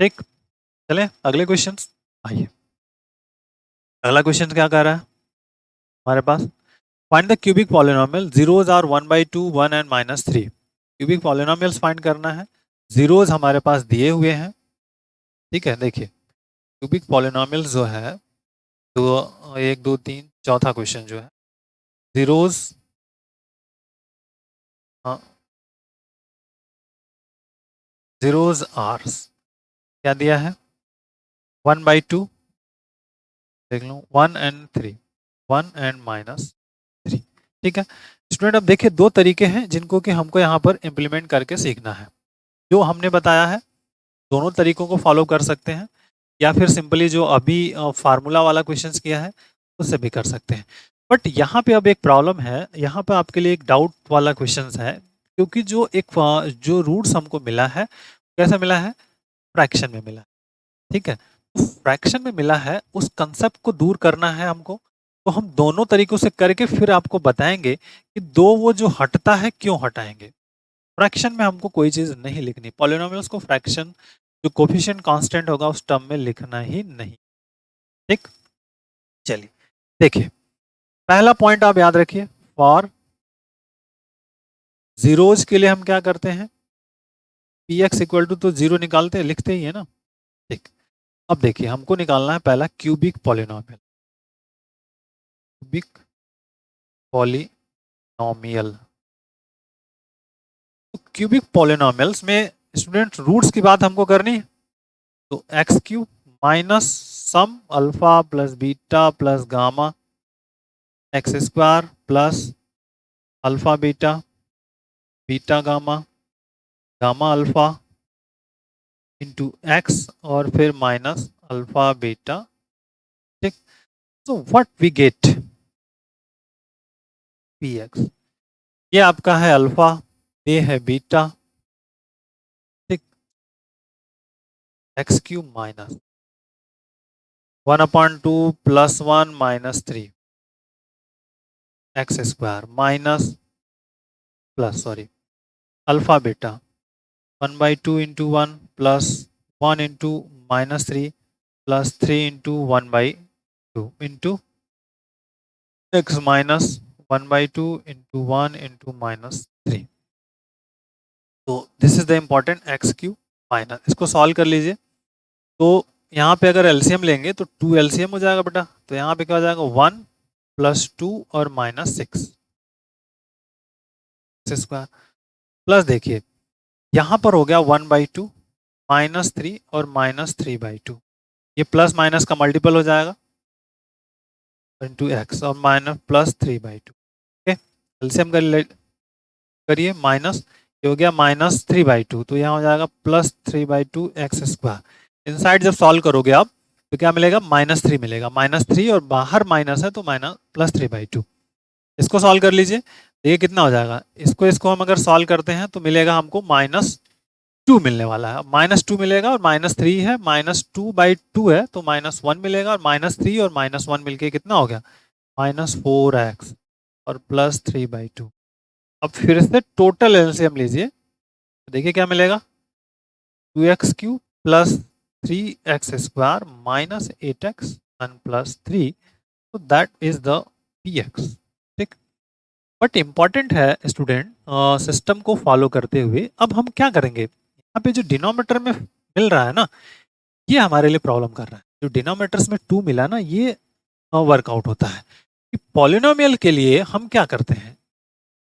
ठीक। चले अगले क्वेश्चन आइए। अगला क्वेश्चन क्या कह रहा है हमारे पास, find the cubic polynomial zeros are 1/2 1 and -3। Cubic polynomials find करना है, जीरोज हमारे पास दिए हुए हैं, ठीक है। देखिए क्यूबिक पॉलिनोमियल्स जो है, तो 1 2 3 चौथा क्वेश्चन जो है, जीरोज, जीरोज आर्स क्या दिया है, 1/2, देख लो 1 एंड 3, 1 एंड -3, ठीक है। स्टूडेंट अब देखिए दो तरीके हैं जिनको कि हमको यहाँ पर इम्प्लीमेंट करके सीखना है। जो हमने बताया है दोनों तरीकों को फॉलो कर सकते हैं, या फिर सिंपली जो अभी फार्मूला वाला क्वेश्चंस किया है उससे भी कर सकते हैं। बट यहाँ पे अब एक प्रॉब्लम है, यहाँ पे आपके लिए एक डाउट वाला क्वेश्चंस है, क्योंकि जो एक जो रूट्स हमको मिला है कैसे मिला है, फ्रैक्शन में मिला है, ठीक है। तो फ्रैक्शन में मिला है, उस कंसेप्ट को दूर करना है हमको। तो हम दोनों तरीकों से करके फिर आपको बताएंगे कि दो वो जो हटता है क्यों हटाएंगे। फ्रैक्शन में हमको कोई चीज नहीं लिखनी, पॉलिनोमियल्स को फ्रैक्शन जो कोफिशिएंट कांस्टेंट होगा उस टर्म में लिखना ही नहीं, ठीक। चलिए देखिए पहला पॉइंट आप याद रखिए, फॉर जीरोज के लिए हम क्या करते हैं, पी एक्स इक्वल टू तो जीरो निकालते हैं, लिखते ही है ना, ठीक। अब देखिए हमको निकालना है पहला क्यूबिक पॉलिनोमियल, क्यूबिक पॉलिनोमियल। तो क्यूबिक पॉलिनोमियल्स में स्टूडेंट रूट्स की बात हमको करनी है, तो x cube minus sum alpha plus beta plus gamma x² plus alpha beta, beta gamma, gamma alpha into x, और फिर माइनस अल्फा बीटा, ठीक। तो what we get, P x, ये आपका है अल्फा, ये है बीटा, ठीक। X cube minus 1/2 +1 -3 x² minus plus sorry alpha beta 1/2 into 1 plus 1 into -3 plus 3 into 1/2 into x minus 1/2 into 1 into -3। तो this is the important x cube minus, इसको solve कर लीजिए। तो यहाँ पे अगर एलसीएम लेंगे तो 2 एलसीएम हो जाएगा बेटा, तो यहाँ पे क्या हो जाएगा 1 + 2 और -6 स्क्वायर प्लस, देखिए यहाँ पर हो गया 1/2 -3 और -3/2, ये प्लस माइनस का मल्टीपल हो जाएगा इंटू एक्स और -+3/2। ओके, एलसीएम करिए, माइनस ये हो गया -3/2, तो यहाँ हो जाएगा +3/2 एक्स स्क्वायर। इनसाइड जब सॉल्व करोगे आप तो क्या मिलेगा, -3 मिलेगा, -3 और बाहर माइनस है तो +3/2। इसको सॉल्व कर लीजिए, ये कितना हो जाएगा, इसको हम अगर सॉल्व करते हैं तो मिलेगा हमको -2 मिलने वाला है। -2 मिलेगा और -3 है, -2/2 है तो -1 मिलेगा, और -3 और -1 मिलके कितना हो गया, -4x और +3/2। अब फिर से टोटल एलसीएम लीजिए, तो देखिए क्या मिलेगा, 2x³ + 3x² -8x and +3, तो दैट इज द px। ठीक, बट इम्पॉर्टेंट है स्टूडेंट, सिस्टम को फॉलो करते हुए अब हम क्या करेंगे, यहाँ पे जो डिनोमीटर में मिल रहा है ना, ये हमारे लिए प्रॉब्लम कर रहा है। जो डिनोमीटर्स में 2 मिला ना, ये वर्कआउट होता है कि पॉलिनोमियल के लिए हम क्या करते हैं,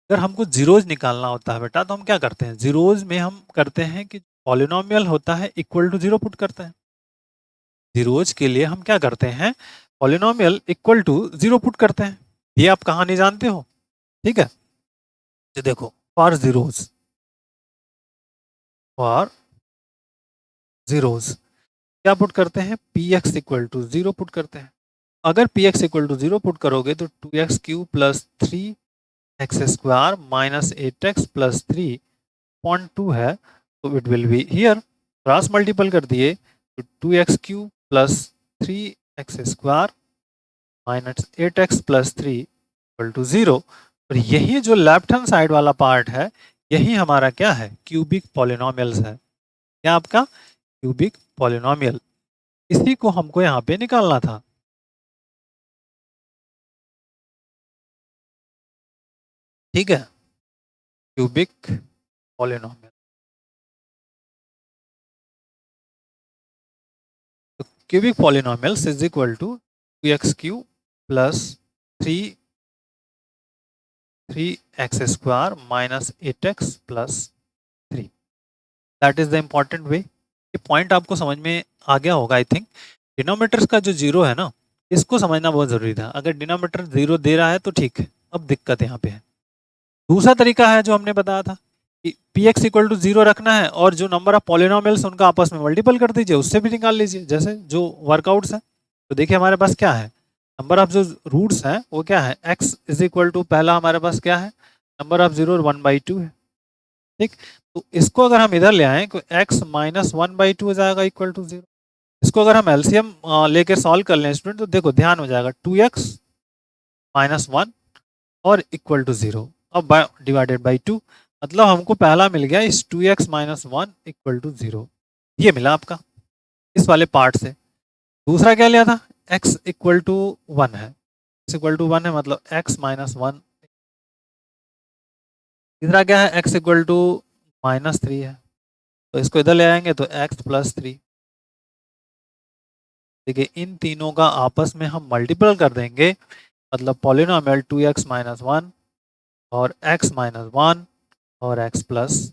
अगर हमको जीरोज निकालना होता है बेटा तो हम क्या करते हैं, जीरोज में हम करते हैं कि पॉलिनोमियल होता है इक्वल टू 0 पुट करते हैं। जीरोज के लिए हम क्या करते हैं, पॉलिनोमियल इक्वल टू 0 पुट करते हैं। ये आप कहानी जानते हो, ठीक है। तो देखो, फॉर जीरोज क्या पुट करते हैं, px इक्वल टू 0 पुट करते हैं। अगर px इक्वल टू 0 पुट करोगे तो 2x³ + 3x² -8x + 3.2 है, तो it will be here, cross multiple कर दिए तो 2x³ + 3x² -8x + 3 = 0। और यही जो लेफ्ट हैंड साइड वाला पार्ट है, यही हमारा क्या है, क्यूबिक पॉलिनोमियल्स है। क्या आपका क्यूबिक पॉलिनोमियल, इसी को हमको यहाँ पे निकालना था। ठीक है, क्यूबिक पॉलिनोमियल, तो cubic polynomials is equal to 2x³ + 3x² -8x + 3। That is the important way. ये पॉइंट आपको समझ में आ गया होगा आई थिंक। डिनोमीटर्स का जो जीरो है ना, इसको समझना बहुत जरूरी था। अगर डिनोमीटर जीरो दे रहा है तो ठीक है, अब दिक्कत यहाँ पे है। दूसरा तरीका है जो हमने बताया था कि px इक्वल टू 0 रखना है और जो नंबर ऑफ पॉलिनोमियल्स उनका आपस में मल्टीपल कर दीजिए, उससे भी निकाल लीजिए, जैसे जो वर्कआउट्स हैं। तो देखिए हमारे पास क्या है, नंबर ऑफ जो रूट्स हैं वो क्या है, x इज इक्वल टू, पहला हमारे पास क्या है, नंबर ऑफ जीरो 1/2 है। ठीक, तो इसको अगर हम इधर ले आए तो x - 1/2 हो जाएगा इक्वल टू 0। इसको अगर हम एलसीएम लेकर सॉल्व कर लें स्टूडेंट, तो देखो ध्यान हो जाएगा 2x - 1 और इक्वल टू 0 अब डिवाइडेड बाई 2, मतलब हमको पहला मिल गया इस 2x - 1 इक्वल टू 0, ये मिला आपका इस वाले पार्ट से। दूसरा क्या लिया था, x इक्वल टू 1 है, x इक्वल टू 1 है मतलब x - 1। तीसरा क्या है, x इक्वल टू -3 है, तो इसको इधर ले आएंगे तो x + 3। देखिए इन तीनों का आपस में हम मल्टीपल कर देंगे, मतलब पॉलिनोमियल 2x - 1 और x - 1 और x +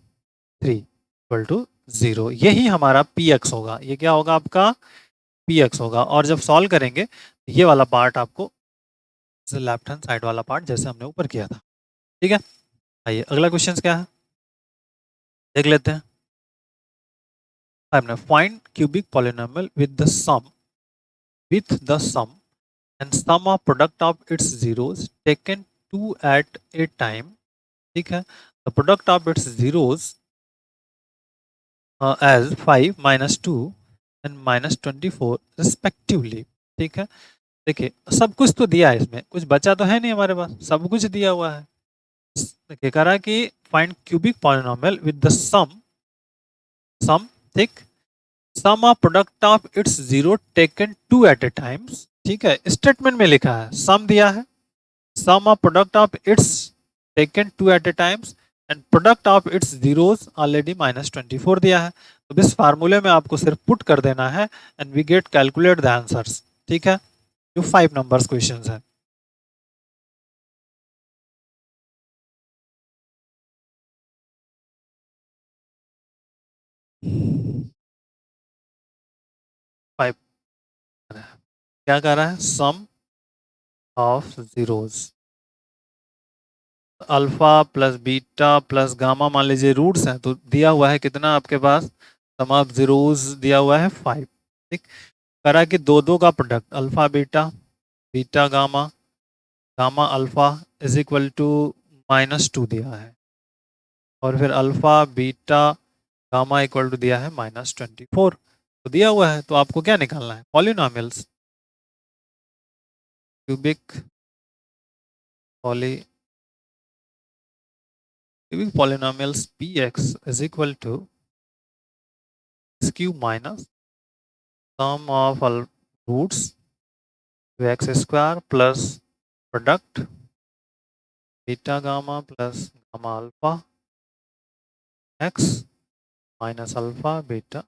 3 इक्वल टू 0, यही हमारा px होगा। ये क्या होगा आपका, px होगा। और जब सॉल्व करेंगे ये वाला पार्ट आपको, लेफ्ट हैंड साइड वाला पार्ट जैसे हमने ऊपर किया था। ठीक है, आइए अगला क्वेश्चन क्या है देख लेते हैं। हमने find cubic polynomial with the sum and sum of product of its zeros taken 2 at a time। ठीक है, the product of its zeros as 5 - 2 and -24 respectively। ठीक है, देखिए सब कुछ तो दिया है, इसमें कुछ बचा तो है नहीं हमारे पास, सब कुछ दिया हुआ है। देखिए कह रहा है कि find cubic polynomial with the sum, ठीक, sum of product of its zero taken 2 at a times. ठीक है, स्टेटमेंट में लिखा है सम दिया है, sum of product of its taken 2 at a times and product of its zeros already -24 दिया है, तो इस फार्मूले में आपको सिर्फ पुट कर देना है and we get calculate the answers. ठीक है, जो 5 नंबर्स क्वेश्चंस है। फाइव क्या कर रहा है, sum of zeros, alpha plus beta plus gamma मान लीजिए रूट्स हैं, तो दिया हुआ है कितना आपके पास, सम ऑफ जीरोस दिया हुआ है 5। ठीक, करा कि दो दो का product alpha beta, beta gamma, gamma alpha is equal to -2 दिया है, और फिर alpha beta gamma equal to दिया है -24, तो दिया हुआ है, तो आपको क्या निकालना है, polynomials, cubic polynomials px is equal to x cube minus sum of all roots to x square plus product beta gamma plus gamma alpha x minus alpha beta,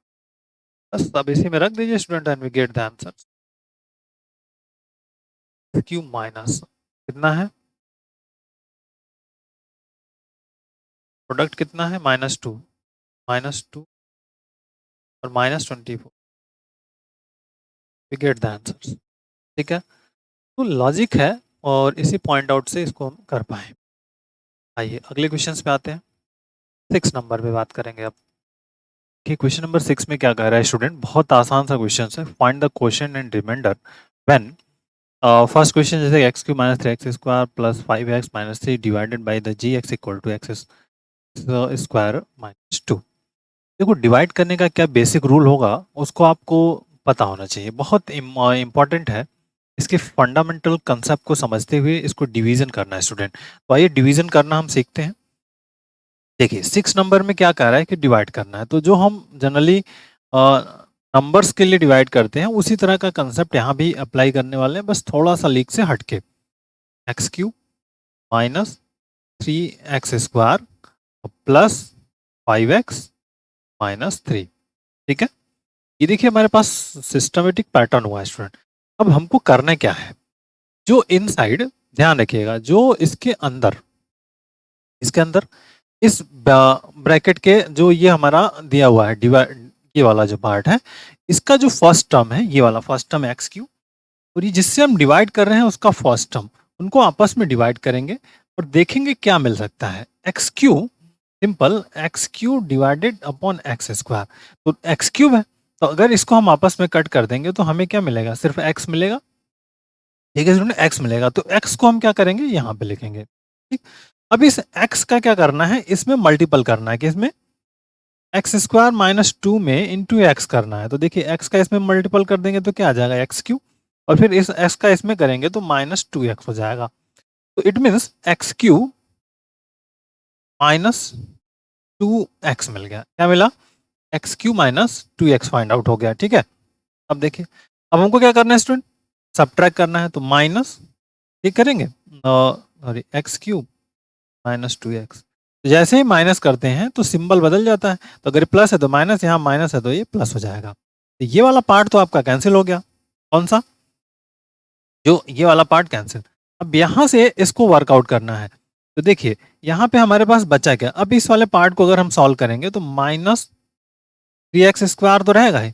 बस अब इसी में रख दीजिए student and we get the answer. Cube minus कितना है, product कितना है -2, -2 और -24, वी गेट द आंसर। ठीक है, तो लॉजिक है और इसी पॉइंट आउट से इसको हम कर पाए। आइए अगले क्वेश्चन पे आते हैं, 6 नंबर पे बात करेंगे अब कि क्वेश्चन नंबर 6 में क्या कह रहा है स्टूडेंट, बहुत आसान सा क्वेश्चन है, find the question and remainder when first question जैसे x cube minus 3x square plus 5x minus 3 divided by the g x equal to x square -2। देखो डिवाइड करने का क्या बेसिक रूल होगा उसको आपको पता होना चाहिए, बहुत इंपॉर्टेंट है, इसके फंडामेंटल कंसेप्ट को समझते हुए इसको डिवीजन करना है स्टूडेंट। तो आइए डिवीजन करना हम सीखते हैं। देखिए 6 नंबर में क्या कह रहा है कि डिवाइड करना है, तो जो हम जनरली नंबर्स के लिए डिवाइड करते हैं उसी तरह का कंसेप्ट यहाँ भी अप्लाई करने वाले हैं, बस थोड़ा सा लीक से हटके। X cube minus 3x square plus 5x minus 3। ठीक है, ये देखिए हमारे पास सिस्टमेटिक पैटर्न हुआ है स्टूडेंट। अब हमको करना क्या है, जो इनसाइड ध्यान रखिएगा, जो इसके अंदर इस ब्रैकेट के जो ये हमारा दिया हुआ है डिवाइड, ये वाला जो पार्ट है इसका जो फर्स्ट टर्म है, ये वाला फर्स्ट टर्म एक्स क्यू, और ये जिससे हम डिवाइड कर रहे हैं उसका फर्स्ट टर्म, उनको आपस में डिवाइड करेंगे और देखेंगे क्या मिल सकता है। X Q, simple x Q divided upon x square, तो एक्स क्यूब है, तो अगर इसको हम आपस में कट कर देंगे तो हमें क्या मिलेगा, सिर्फ एक्स मिलेगा। ठीक है स्टूडेंट, एक्स मिलेगा, तो एक्स को हम क्या करेंगे, यहाँ पे लिखेंगे। ठीक, अब इस एक्स का क्या करना है, इसमें मल्टीपल करना है, कि इसमें एक्स स्क्वायर -2 में इंटू एक्स करना है, तो देखिए एक्स का इसमें मल्टीपल कर देंगे तो क्या आ जाएगा, एक्स क्यू, और फिर इस एक्स का इसमें करेंगे तो -2x हो जाएगा, तो it means x Q -2x मिल गया। क्या मिला, x Q -2x find out हो गया। ठीक है, अब देखिए अब हमको क्या करना है स्टूडेंट, सब्ट्रैक्ट करना है, तो माइनस ठीक करेंगे, सॉरी एक्स क्यूब -2x, तो जैसे ही माइनस करते हैं तो सिंबल बदल जाता है, तो अगर प्लस है तो माइनस, यहाँ माइनस है तो ये प्लस हो जाएगा, तो ये वाला पार्ट तो आपका कैंसिल हो गया। कौन सा, जो ये वाला पार्ट कैंसिल। अब यहाँ से इसको वर्कआउट करना है, तो देखिए यहाँ पे हमारे पास बचा क्या, अब इस वाले पार्ट को अगर हम सॉल्व करेंगे तो -3x स्क्वायर तो रहेगा ही,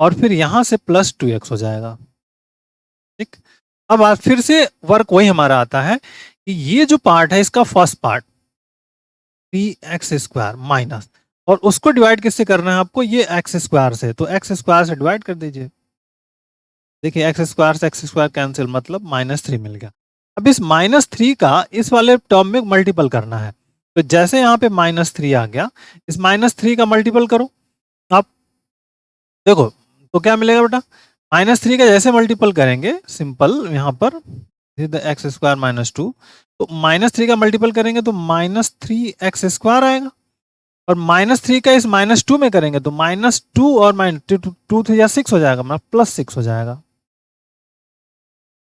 और फिर यहाँ से +2x हो जाएगा। ठीक, अब आज फिर से वर्क वही हमारा आता है कि ये जो पार्ट है इसका first part 3x square minus, और उसको डिवाइड किससे करना है आपको, ये एक्स स्क्वायर से, तो एक्स स्क्वायर से डिवाइड कर दीजिए। देखिए एक्स स्क्वायर से एक्स स्क्वायर कैंसिल, मतलब -3 मिल गया। अब इस -3 का इस वाले टर्म में मल्टीपल करना है, तो जैसे यहाँ पे -3 आ गया, इस -3 का मल्टीपल करो आप, देखो तो क्या मिलेगा बेटा, -3 का जैसे मल्टीपल करेंगे, सिंपल यहाँ पर एक्स स्क्वायर -2, तो -3 का मल्टीपल करेंगे तो -3x स्क्वायर आएगा, और -3 का इस -2 में करेंगे तो -2 और -2 तो 6 हो जाएगा, मतलब +6 हो जाएगा।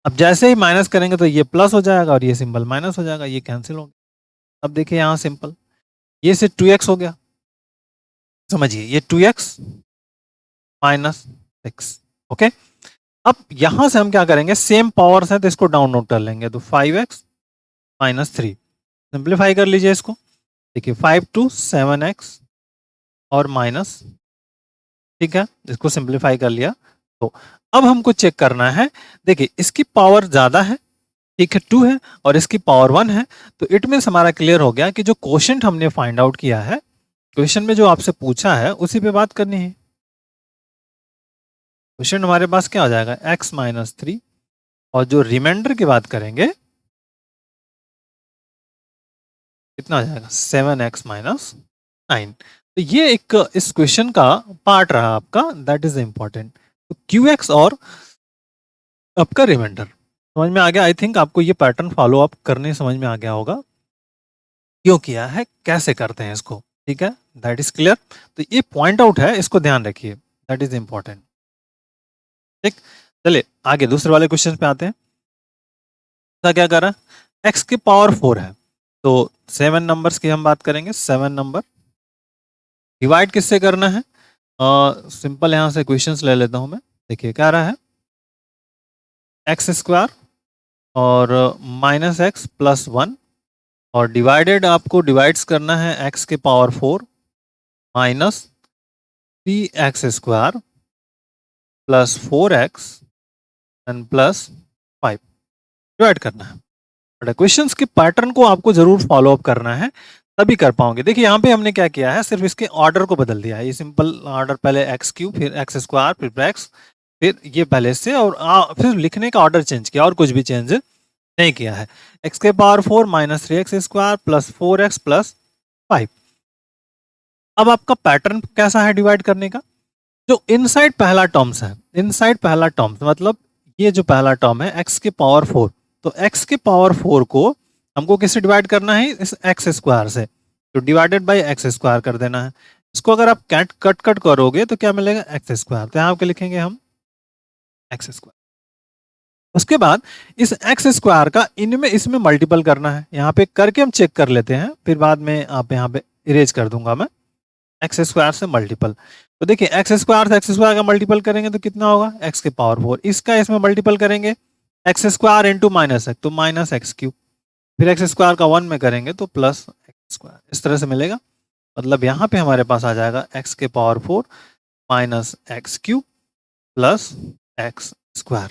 अब जैसे ही माइनस करेंगे तो ये प्लस हो जाएगा और ये सिंबल माइनस हो जाएगा, ये कैंसिल हो गया। अब देखिए यहाँ सिंपल, ये से 2x हो गया, समझिए ये 2x माइनस 6। ओके, अब यहां से हम क्या करेंगे, सेम पावर्स है तो इसको डाउन नोट कर लेंगे, तो 5x माइनस 3, सिंप्लीफाई कर लीजिए इसको। देखिए 5 टू 7x और माइनस, ठीक है, इसको सिंप्लीफाई कर लिया। तो अब हमको चेक करना है, देखिए इसकी पावर ज्यादा है, ठीक है 2 है, और इसकी पावर 1 है, तो इट मीन्स हमारा क्लियर हो गया कि जो क्वोशंट हमने फाइंड आउट किया है, क्वेश्चन में जो आपसे पूछा है उसी पे बात करनी है। क्वेश्चन हमारे पास क्या हो जाएगा, x माइनस 3, और जो रिमाइंडर की बात करेंगे कितना हो जाएगा, 7x माइनस 9। तो ये एक इस क्वेश्चन का पार्ट रहा आपका, दैट इज इंपॉर्टेंट। तो QX और आपका रिमाइंडर समझ में आ गया। आई थिंक आपको ये पैटर्न फॉलो अप करने समझ में आ गया होगा, क्यों किया है, कैसे करते हैं इसको, ठीक है, दैट इज क्लियर। तो ये पॉइंट आउट है, इसको ध्यान रखिए, दैट इज इंपॉर्टेंट। ठीक, चलिए आगे दूसरे वाले क्वेश्चन पे आते हैं। क्या कर रहा है, x की पावर 4 है, तो 7 नंबर्स की हम बात करेंगे, 7 नंबर डिवाइड किससे करना है, सिंपल यहां से क्वेश्चंस ले लेता हूं मैं। देखिए क्या रहा है, एक्स स्क्वायर और माइनस एक्स प्लस 1, और डिवाइडेड आपको डिवाइड्स करना है x के power 4 minus 3x square plus 4x and plus 5 divide करना है। बट क्वेश्चंस के पैटर्न को आपको जरूर फॉलो अप करना है, तभी कर पाओगे। देखिए यहाँ पे हमने क्या किया है, सिर्फ इसके ऑर्डर को बदल दिया है। ये सिंपल ऑर्डर, पहले एक्स क्यूब, फिर एक्स स्क्वायर, फिर एक्स, फिर ये पहले से, और फिर लिखने का ऑर्डर चेंज किया, और कुछ भी चेंज नहीं किया है। एक्स के power 4 minus 3x square plus 4x plus 5। अब आपका पैटर्न कैसा है डिवाइड करने का, जो इनसाइड पहला टर्म्स है, इनसाइड पहला टर्म्स मतलब ये जो पहला टर्म है x के पावर 4, तो x के पावर 4 को हमको किससे डिवाइड करना है, इस एक्स स्क्वायर से, तो डिवाइडेड बाय एक्स स्क्वायर कर देना है। इसको अगर आप कट करोगे तो क्या मिलेगा, एक्स स्क्वायर, तो यहाँ पे लिखेंगे हम एक्स स्क्वायर। उसके बाद इस एक्स स्क्वायर का इनमें इसमें मल्टीपल करना है, यहाँ पे करके हम चेक कर लेते हैं, फिर बाद में आप यहाँ पे इरेज कर दूंगा मैं। एक्स स्क्वायर से मल्टीपल, तो देखिए एक्स स्क्वायर से एक्स स्क्वायर का मल्टीपल करेंगे तो कितना होगा, एक्स के पावर 4, इसका इसमें मल्टीपल करेंगे x square into minus x, तो माइनस एक्स क्यूब, फिर एक्स स्क्वायर का 1 में करेंगे तो प्लस एक्स स्क्वायर, इस तरह से मिलेगा। मतलब यहाँ पे हमारे पास आ जाएगा एक्स के power 4 minus x cube plus x square.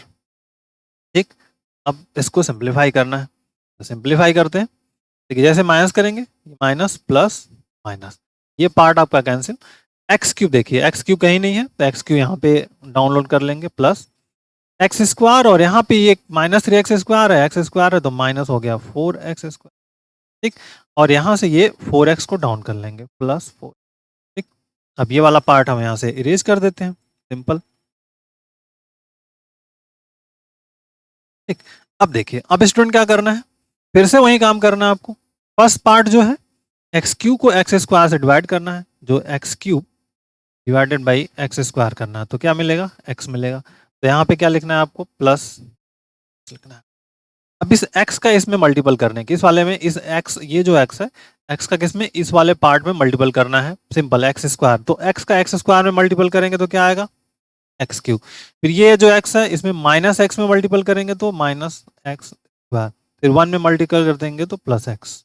ठीक, अब इसको सिंप्लीफाई करना है, तो सिंप्लीफाई करते हैं। देखिए जैसे माइनस करेंगे, माइनस प्लस माइनस, ये पार्ट आपका कैंसिल। एक्स क्यूब, देखिए एक्स क्यूब कहीं नहीं है, तो एक्स क्यूब यहाँ पे डाउनलोड कर लेंगे, प्लस एक्स स्क्वायर, और यहाँ पे ये माइनस 3x स्क्वायर है, एक्स स्क्वायर है तो माइनस हो गया 4x स्क्वायर। ठीक, और यहाँ से ये 4x को डाउन कर लेंगे, प्लस 4। ठीक, अब ये वाला पार्ट हम यहाँ से इरेज कर देते हैं, सिंपल। ठीक, अब देखिए, अब स्टूडेंट क्या करना है, फिर से वही काम करना है आपको। फर्स्ट पार्ट जो है, एक्स क्यूब को एक्स स्क्वायर से डिवाइड करना है, जो x cube divided by x square करना है, तो क्या मिलेगा, एक्स मिलेगा। तो यहाँ पे क्या लिखना है आपको, प्लस लिखना है। अब इस x का इसमें मल्टीपल करने की, इस वाले में इस x, ये जो x है, x का किसमें, इस वाले पार्ट में मल्टीपल करना है, सिंपल एक्स स्क्वायर, तो x का एक्स स्क्वायर में मल्टीपल करेंगे तो क्या आएगा, एक्स क्यूब। फिर ये जो x है, इसमें माइनस एक्स में मल्टीपल करेंगे तो माइनस एक्स स्क्वायर, फिर 1 में मल्टीपल कर देंगे तो प्लस एक्स।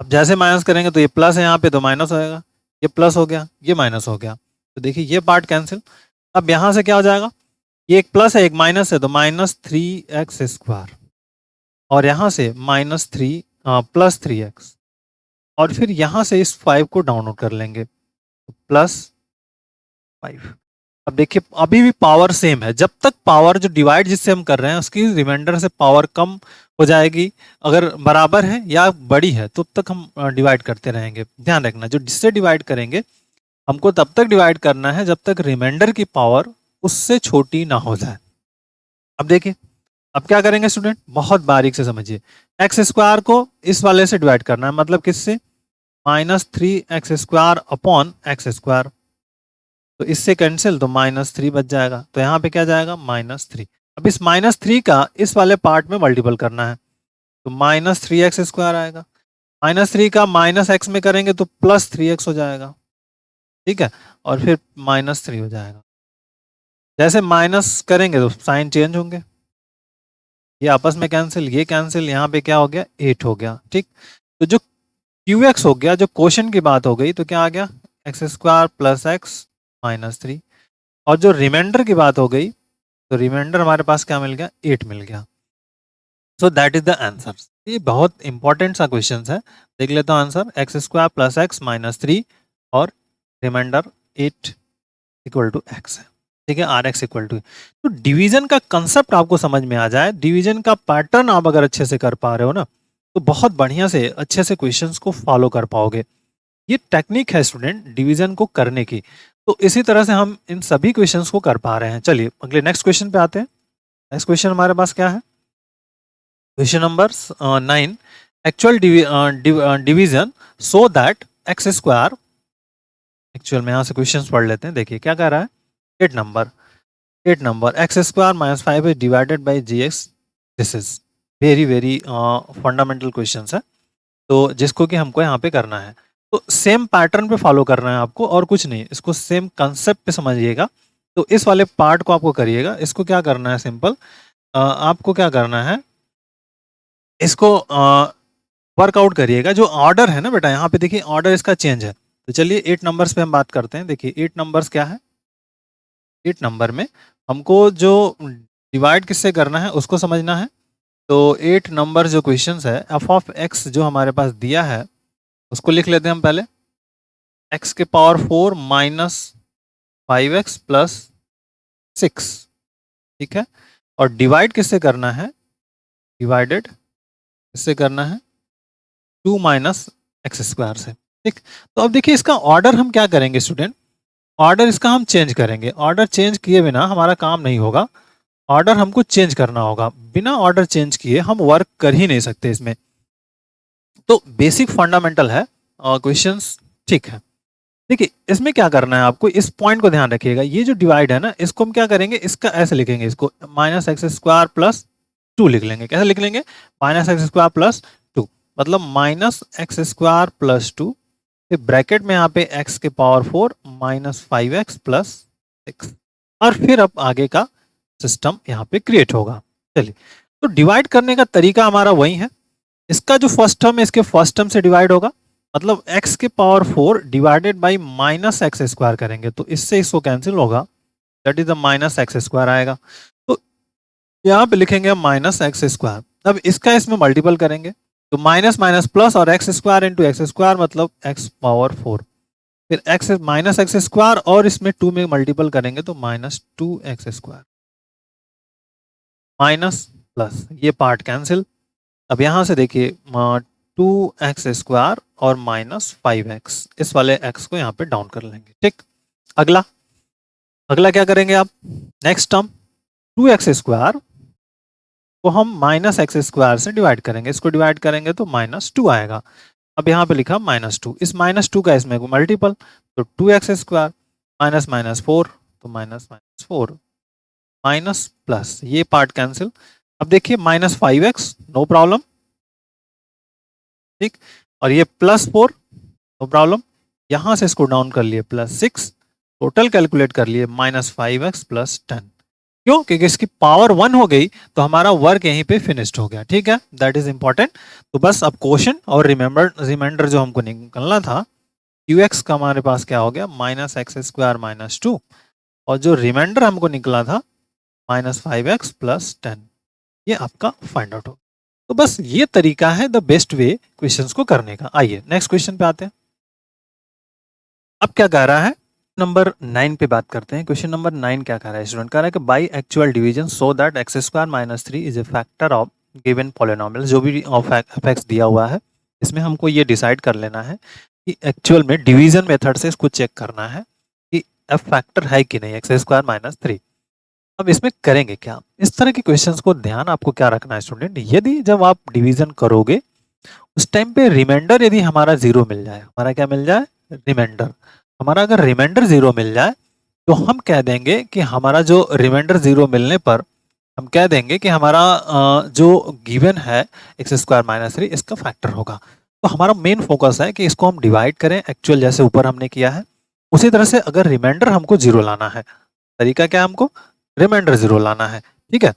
अब जैसे माइनस करेंगे तो ये प्लस है यहाँ पे, तो माइनस होएगा, ये प्लस हो गया, ये माइनस हो गया, तो देखिए ये पार्ट कैंसिल। अब यहाँ से क्या हो जाएगा, ये एक प्लस है एक माइनस है, तो माइनस 3x स्क्वायर, और यहाँ से माइनस 3 प्लस 3x, और फिर यहाँ से इस 5 को डाउनलोड कर लेंगे, तो प्लस 5। अब देखिए अभी भी पावर सेम है, जब तक पावर जो डिवाइड जिससे हम कर रहे हैं उसकी रिमाइंडर से पावर कम हो जाएगी, अगर बराबर है या बड़ी है तब तक हम डिवाइड करते रहेंगे। ध्यान रखना, जो जिससे डिवाइड करेंगे हमको तब तक डिवाइड करना है जब तक रिमाइंडर की पावर उससे छोटी ना हो जाए। अब देखिए, अब क्या करेंगे स्टूडेंट, बहुत बारीक से समझिए। एक्स स्क्वायर को इस वाले से डिवाइड करना है, मतलब किससे, minus 3x square upon x square, तो इससे कैंसिल, तो माइनस 3 बच जाएगा, तो यहाँ पे क्या जाएगा, माइनस 3। अब इस माइनस 3 का इस वाले पार्ट में मल्टीपल करना है, तो माइनस 3x स्क्वायर आएगा, -3 का -x में करेंगे तो +3x हो जाएगा, ठीक है, और फिर -3 हो जाएगा। जैसे माइनस करेंगे तो साइन चेंज होंगे, ये आपस में कैंसिल, ये कैंसिल, यहाँ पे क्या हो गया 8 हो गया, ठीक। तो जो QX हो गया, जो क्वेश्चन की बात हो गई, तो क्या आ गया x² + x -3, और जो रिमाइंडर की बात हो गई तो रिमाइंडर हमारे पास क्या मिल गया 8 मिल गया। So that is the answer. ये बहुत इंपॉर्टेंट सा क्वेश्चन है, देख लेता हूँ आंसर, x² + x -3 और रिमाइंडर 8 = x है, ठीक है, RX = तो डिवीजन का कंसेप्ट आपको समझ में आ जाए, डिवीजन का पैटर्न आप अगर अच्छे से कर पा रहे हो ना, तो बहुत बढ़िया से अच्छे से क्वेश्चंस को फॉलो कर पाओगे। ये टेक्निक है स्टूडेंट डिवीजन को करने की, तो इसी तरह से हम इन सभी क्वेश्चंस को कर पा रहे हैं। चलिए अगले नेक्स्ट क्वेश्चन पे आते हैं। नेक्स्ट क्वेश्चन हमारे पास क्या है, question number 9, actual division so that x², actual में यहाँ से क्वेश्चंस पढ़ लेते हैं, देखिए क्या कह रहा है, 8 number x² - 5 is divided by gx, this is very fundamental questions है, तो जिसको कि हमको यहाँ पे करना है, तो सेम पैटर्न पे फॉलो करना है आपको और कुछ नहीं, इसको सेम कंसेप्ट पे समझिएगा। तो इस वाले पार्ट को आपको करिएगा, इसको क्या करना है, सिंपल आपको क्या करना है, इसको वर्कआउट करिएगा। जो ऑर्डर है ना बेटा, यहाँ पे देखिए ऑर्डर इसका चेंज है, तो चलिए 8 नंबर्स पे हम बात करते हैं। देखिए 8 नंबर्स क्या है, 8 नंबर में हमको जो डिवाइड किससे करना है उसको समझना है। तो 8 नंबर जो क्वेश्चंस है, f(x) जो हमारे पास दिया है उसको लिख लेते हैं हम पहले, x⁴ - 5x + 6, ठीक है, और डिवाइड किससे करना है, डिवाइडेड किससे करना है, 2 - x² से, ठीक। तो अब देखिए इसका ऑर्डर हम क्या करेंगे स्टूडेंट, ऑर्डर इसका हम चेंज करेंगे, ऑर्डर चेंज किए बिना हमारा काम नहीं होगा, ऑर्डर हमको चेंज करना होगा, बिना ऑर्डर चेंज किए हम वर्क कर ही नहीं सकते इसमें। तो बेसिक फंडामेंटल है और क्वेश्चंस, ठीक है। देखिए इसमें क्या करना है आपको, इस पॉइंट को ध्यान रखिएगा, ये जो डिवाइड है ना इसको हम क्या करेंगे, इसका ऐसे लिखेंगे, इसको -x² + 2 लिख लेंगे। कैसे लिख लेंगे, -x² + 2, मतलब -x² + 2, फिर ब्रैकेट में यहाँ पे x⁴ - 5x + 6, और फिर अब आगे का सिस्टम यहाँ पे क्रिएट होगा। चलिए, तो डिवाइड करने का तरीका हमारा वही है, इसका जो फर्स्ट टर्म है इसके फर्स्ट टर्म से डिवाइड होगा, मतलब x⁴ डिवाइडेड बाई -x² करेंगे तो इससे इसको कैंसिल होगा, दैट इज द -x² आएगा। तो यहाँ पे लिखेंगे हम -x², अब इसका इसमें मल्टीपल करेंगे तो माइनस माइनस प्लस और x² × x² मतलब x⁴, फिर -x² और इसमें 2 में मल्टीपल करेंगे तो -2x² माइनस प्लस, ये पार्ट कैंसिल। अब यहां से देखिए 2x² और -5x, इस वाले x को यहाँ पे डाउन कर लेंगे, ठीक। अगला अगला क्या करेंगे आप, नेक्स्ट टर्म 2x² को हम -x² से डिवाइड करेंगे, इसको डिवाइड करेंगे तो -2 आएगा। अब यहाँ पे लिखा -2, इस -2 का इसमें मल्टीपल तो 2x² माइनस माइनस 4 तो -4 माइनस प्लस, ये पार्ट कैंसिल। अब देखिए -5x नो प्रॉब्लम, ठीक, और ये +4 नो प्रॉब्लम, यहां से इसको डाउन कर लिए +6, टोटल कैलकुलेट कर लिए -5x + 10, क्यों, क्योंकि इसकी पावर 1 हो गई तो हमारा वर्क यहीं पे फिनिश्ड हो गया, ठीक है, दैट इज इंपॉर्टेंट। तो बस अब क्वेश्चन और रिमाइंडर जो हमको निकलना था, QX का हमारे पास क्या हो गया -x² - 2, और जो रिमाइंडर हमको निकला था -5x + 10, ये आपका फाइंड आउट हो। तो बस ये तरीका है द बेस्ट वे क्वेश्चंस को करने का। आइए नेक्स्ट क्वेश्चन पे आते हैं। अब क्या कह रहा है, नंबर 9 पे बात करते हैं। क्वेश्चन नंबर 9 क्या कह रहा है, स्टूडेंट कह रहा है कि by actual division so that x² - 3 is a factor of given polynomial, जो भी फैक्ट्स दिया हुआ है इसमें हमको ये डिसाइड कर लेना है कि एक्चुअल में डिवीजन मेथड से इसको चेक करना है कि f फैक्टर है कि नहीं x² - 3। अब इसमें करेंगे क्या, इस तरह के क्वेश्चंस को ध्यान आपको क्या रखना है स्टूडेंट, यदि जब आप डिवीजन करोगे उस टाइम पे रिमाइंडर यदि हमारा 0 मिल जाए, हमारा क्या मिल जाए, रिमाइंडर, हमारा अगर रिमाइंडर 0 मिल जाए तो हम कह देंगे कि हमारा जो रिमाइंडर 0 मिलने पर हम कह देंगे कि हमारा जो गिवन है x² - 3 इसका फैक्टर होगा। तो हमारा मेन फोकस है कि इसको हम डिवाइड करें एक्चुअल जैसे ऊपर हमने किया है, उसी तरह से अगर रिमाइंडर हमको 0 लाना है, तरीका क्या है, हमको रिमाइंडर 0 लाना है। ठीक है,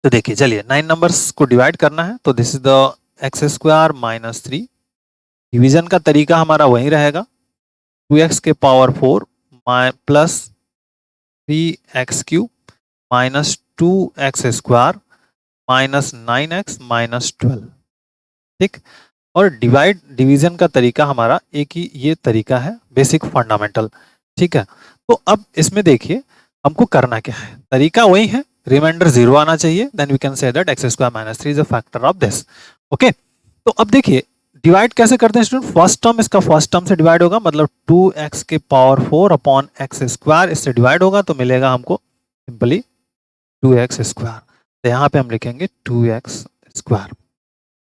तो देखिए चलिए 9 नंबर्स को डिवाइड करना है, तो this is the x square minus 3। Division का तरीका हमारा वही रहेगा, 2x के power 4 plus 3x cube minus 2x square minus 9x minus 12। ठीक, और डिवीजन का तरीका हमारा एक ही ये तरीका है, बेसिक फंडामेंटल। ठीक है, तो अब इसमें देखिए हमको करना क्या है, तरीका वही है, रिमाइंडर 0 आना चाहिए, then we can say that x square minus 3 is a factor of this. Okay, तो अब देखिए डिवाइड कैसे करते हैं स्टूडेंट, फर्स्ट टर्म इसका फर्स्ट टर्म से डिवाइड होगा, मतलब 2x के पावर 4 अपॉन एक्स स्क्वायर, इससे डिवाइड होगा तो मिलेगा हमको सिंपली 2x स्क्वायर। तो यहाँ पे हम लिखेंगे 2x स्क्वायर।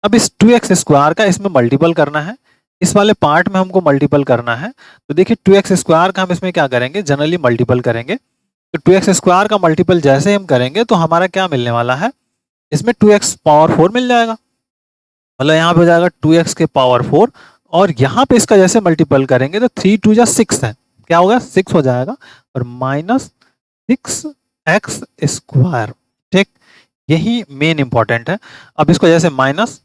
अब इस 2x स्क्वायर का इसमें मल्टीपल करना है, इस वाले पार्ट में हमको मल्टीपल करना है, तो देखिए 2x स्क्वायर का हम इसमें क्या करेंगे, जनरली मल्टीपल करेंगे। तो 2x स्क्वायर का मल्टीपल जैसे हम करेंगे तो हमारा क्या मिलने वाला है, इसमें 2x पावर 4 मिल जाएगा, मतलब यहाँ पे हो जाएगा 2x के पावर 4, और यहाँ पे इसका जैसे मल्टीपल करेंगे तो 3 2 जा 6 है, क्या होगा 6 हो जाएगा, और माइनस 6x स्क्वायर। ठीक, यही मेन इंपॉर्टेंट है। अब इसको जैसे माइनस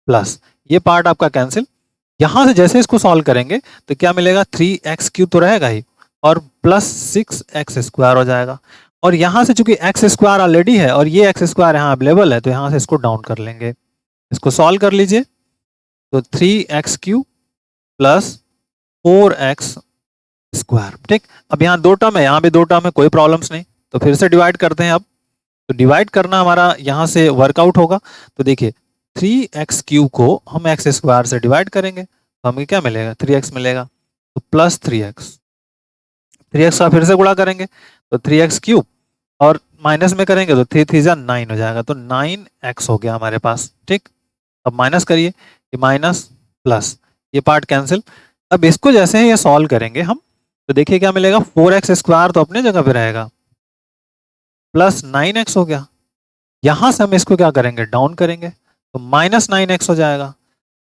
प्लस, ये पार्ट आपका कैंसिल, यहां से जैसे इसको सॉल्व करेंगे तो क्या मिलेगा, 3x क्यूब तो रहेगा ही, और प्लस 6x स्क्वायर हो जाएगा, और यहां से चूंकि x स्क्वायर ऑलरेडी है और ये x स्क्वायर यहाँ अवेलेबल है, तो यहां से इसको डाउन कर लेंगे, इसको सॉल्व कर लीजिए, तो 3x cube plus 4x square. ठीक, अब यहाँ 2 टर्म है, यहाँ भी 2 टर्म है, कोई प्रॉब्लम्स नहीं, तो फिर से डिवाइड करते हैं। अब तो डिवाइड करना हमारा यहाँ से वर्कआउट होगा, तो देखिए 3x क्यूब को हम एक्स स्क्वायर से डिवाइड करेंगे तो हमें क्या मिलेगा, 3x मिलेगा, तो प्लस 3x का फिर से गुणा करेंगे तो 3x क्यूब, और माइनस में करेंगे तो 3 3 जा 9 हो जाएगा, तो 9x हो गया हमारे पास। ठीक, अब माइनस करिए, ये माइनस प्लस, ये पार्ट कैंसिल। अब इसको जैसे ही ये सॉल्व करेंगे हम, तो देखिए क्या मिलेगा, 4x स्क्वायर तो अपने जगह पे रहेगा, प्लस 9x हो गया, यहां से हम इसको क्या करेंगे, डाउन करेंगे, तो माइनस 9x हो जाएगा,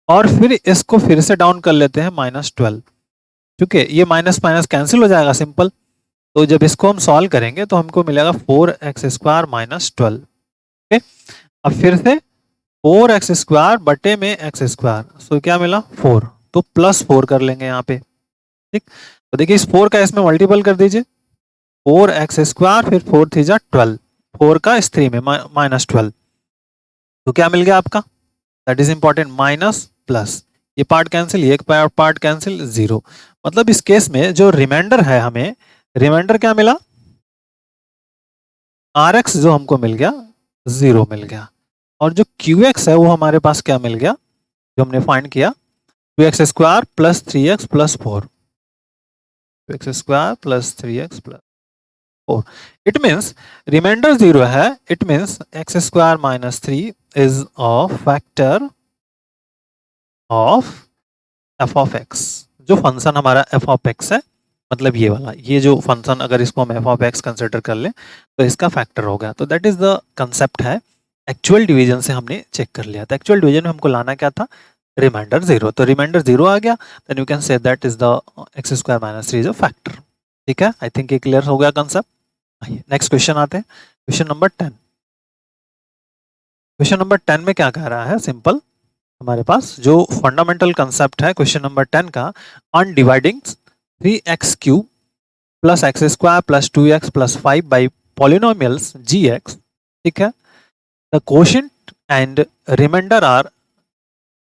और फिर इसको फिर से डाउन कर लेते हैं माइनस 12, क्योंकि ये माइनस माइनस कैंसिल हो जाएगा सिंपल, तो जब इसको हम सॉल्व करेंगे तो हमको मिलेगा 4x स्क्वायर माइनस 12। ओके, अब फिर से 4x स्क्वायर बटे में x स्क्वायर, सो क्या मिला 4, तो प्लस 4 कर लेंगे यहाँ पे। ठीक, तो देखिए इस 4 का इसमें मल्टीपल कर दीजिए, 4x स्क्वायर फिर 4 3 जा 12, 4 का इस 3 में माइनस 12, तो क्या मिल गया आपका, that is important, minus plus, ये पार्ट कैंसिल, ये पार्ट कैंसिल, 0। मतलब इस केस में जो रिमाइंडर है, हमें रिमाइंडर क्या मिला, rx जो हमको मिल गया 0 मिल गया, और जो qx है वो हमारे पास क्या मिल गया, जो हमने फाइंड किया 2x square plus 3x plus 4, 2x square plus 3x plus 4, it means remainder 0 है, it means x square minus 3 is a factor of f of x, जो फंक्शन हमारा f ऑफ x है, मतलब ये वाला, ये जो फंक्शन अगर इसको हम f ऑफ x कंसिडर कर लें तो इसका फैक्टर हो गया, तो दैट इज द कंसेप्ट है। एक्चुअल डिवीजन से हमने चेक कर लिया था, एक्चुअल डिवीजन में हमको लाना क्या था, रिमाइंडर 0, तो रिमाइंडर 0 आ गया, then you can say that is the x square minus 3 is a factor. ठीक है, आई थिंक ये क्लियर हो गया कंसेप्ट। आइए नेक्स्ट क्वेश्चन आते हैं, क्वेश्चन नंबर 10। क्वेश्चन नंबर 10 में क्या कह रहा है, सिंपल हमारे पास जो फंडामेंटल कंसेप्ट है क्वेश्चन नंबर 10 का, on dividing 3x cube plus x square plus 2x plus 5 by polynomials gx, ठीक है, the quotient and remainder are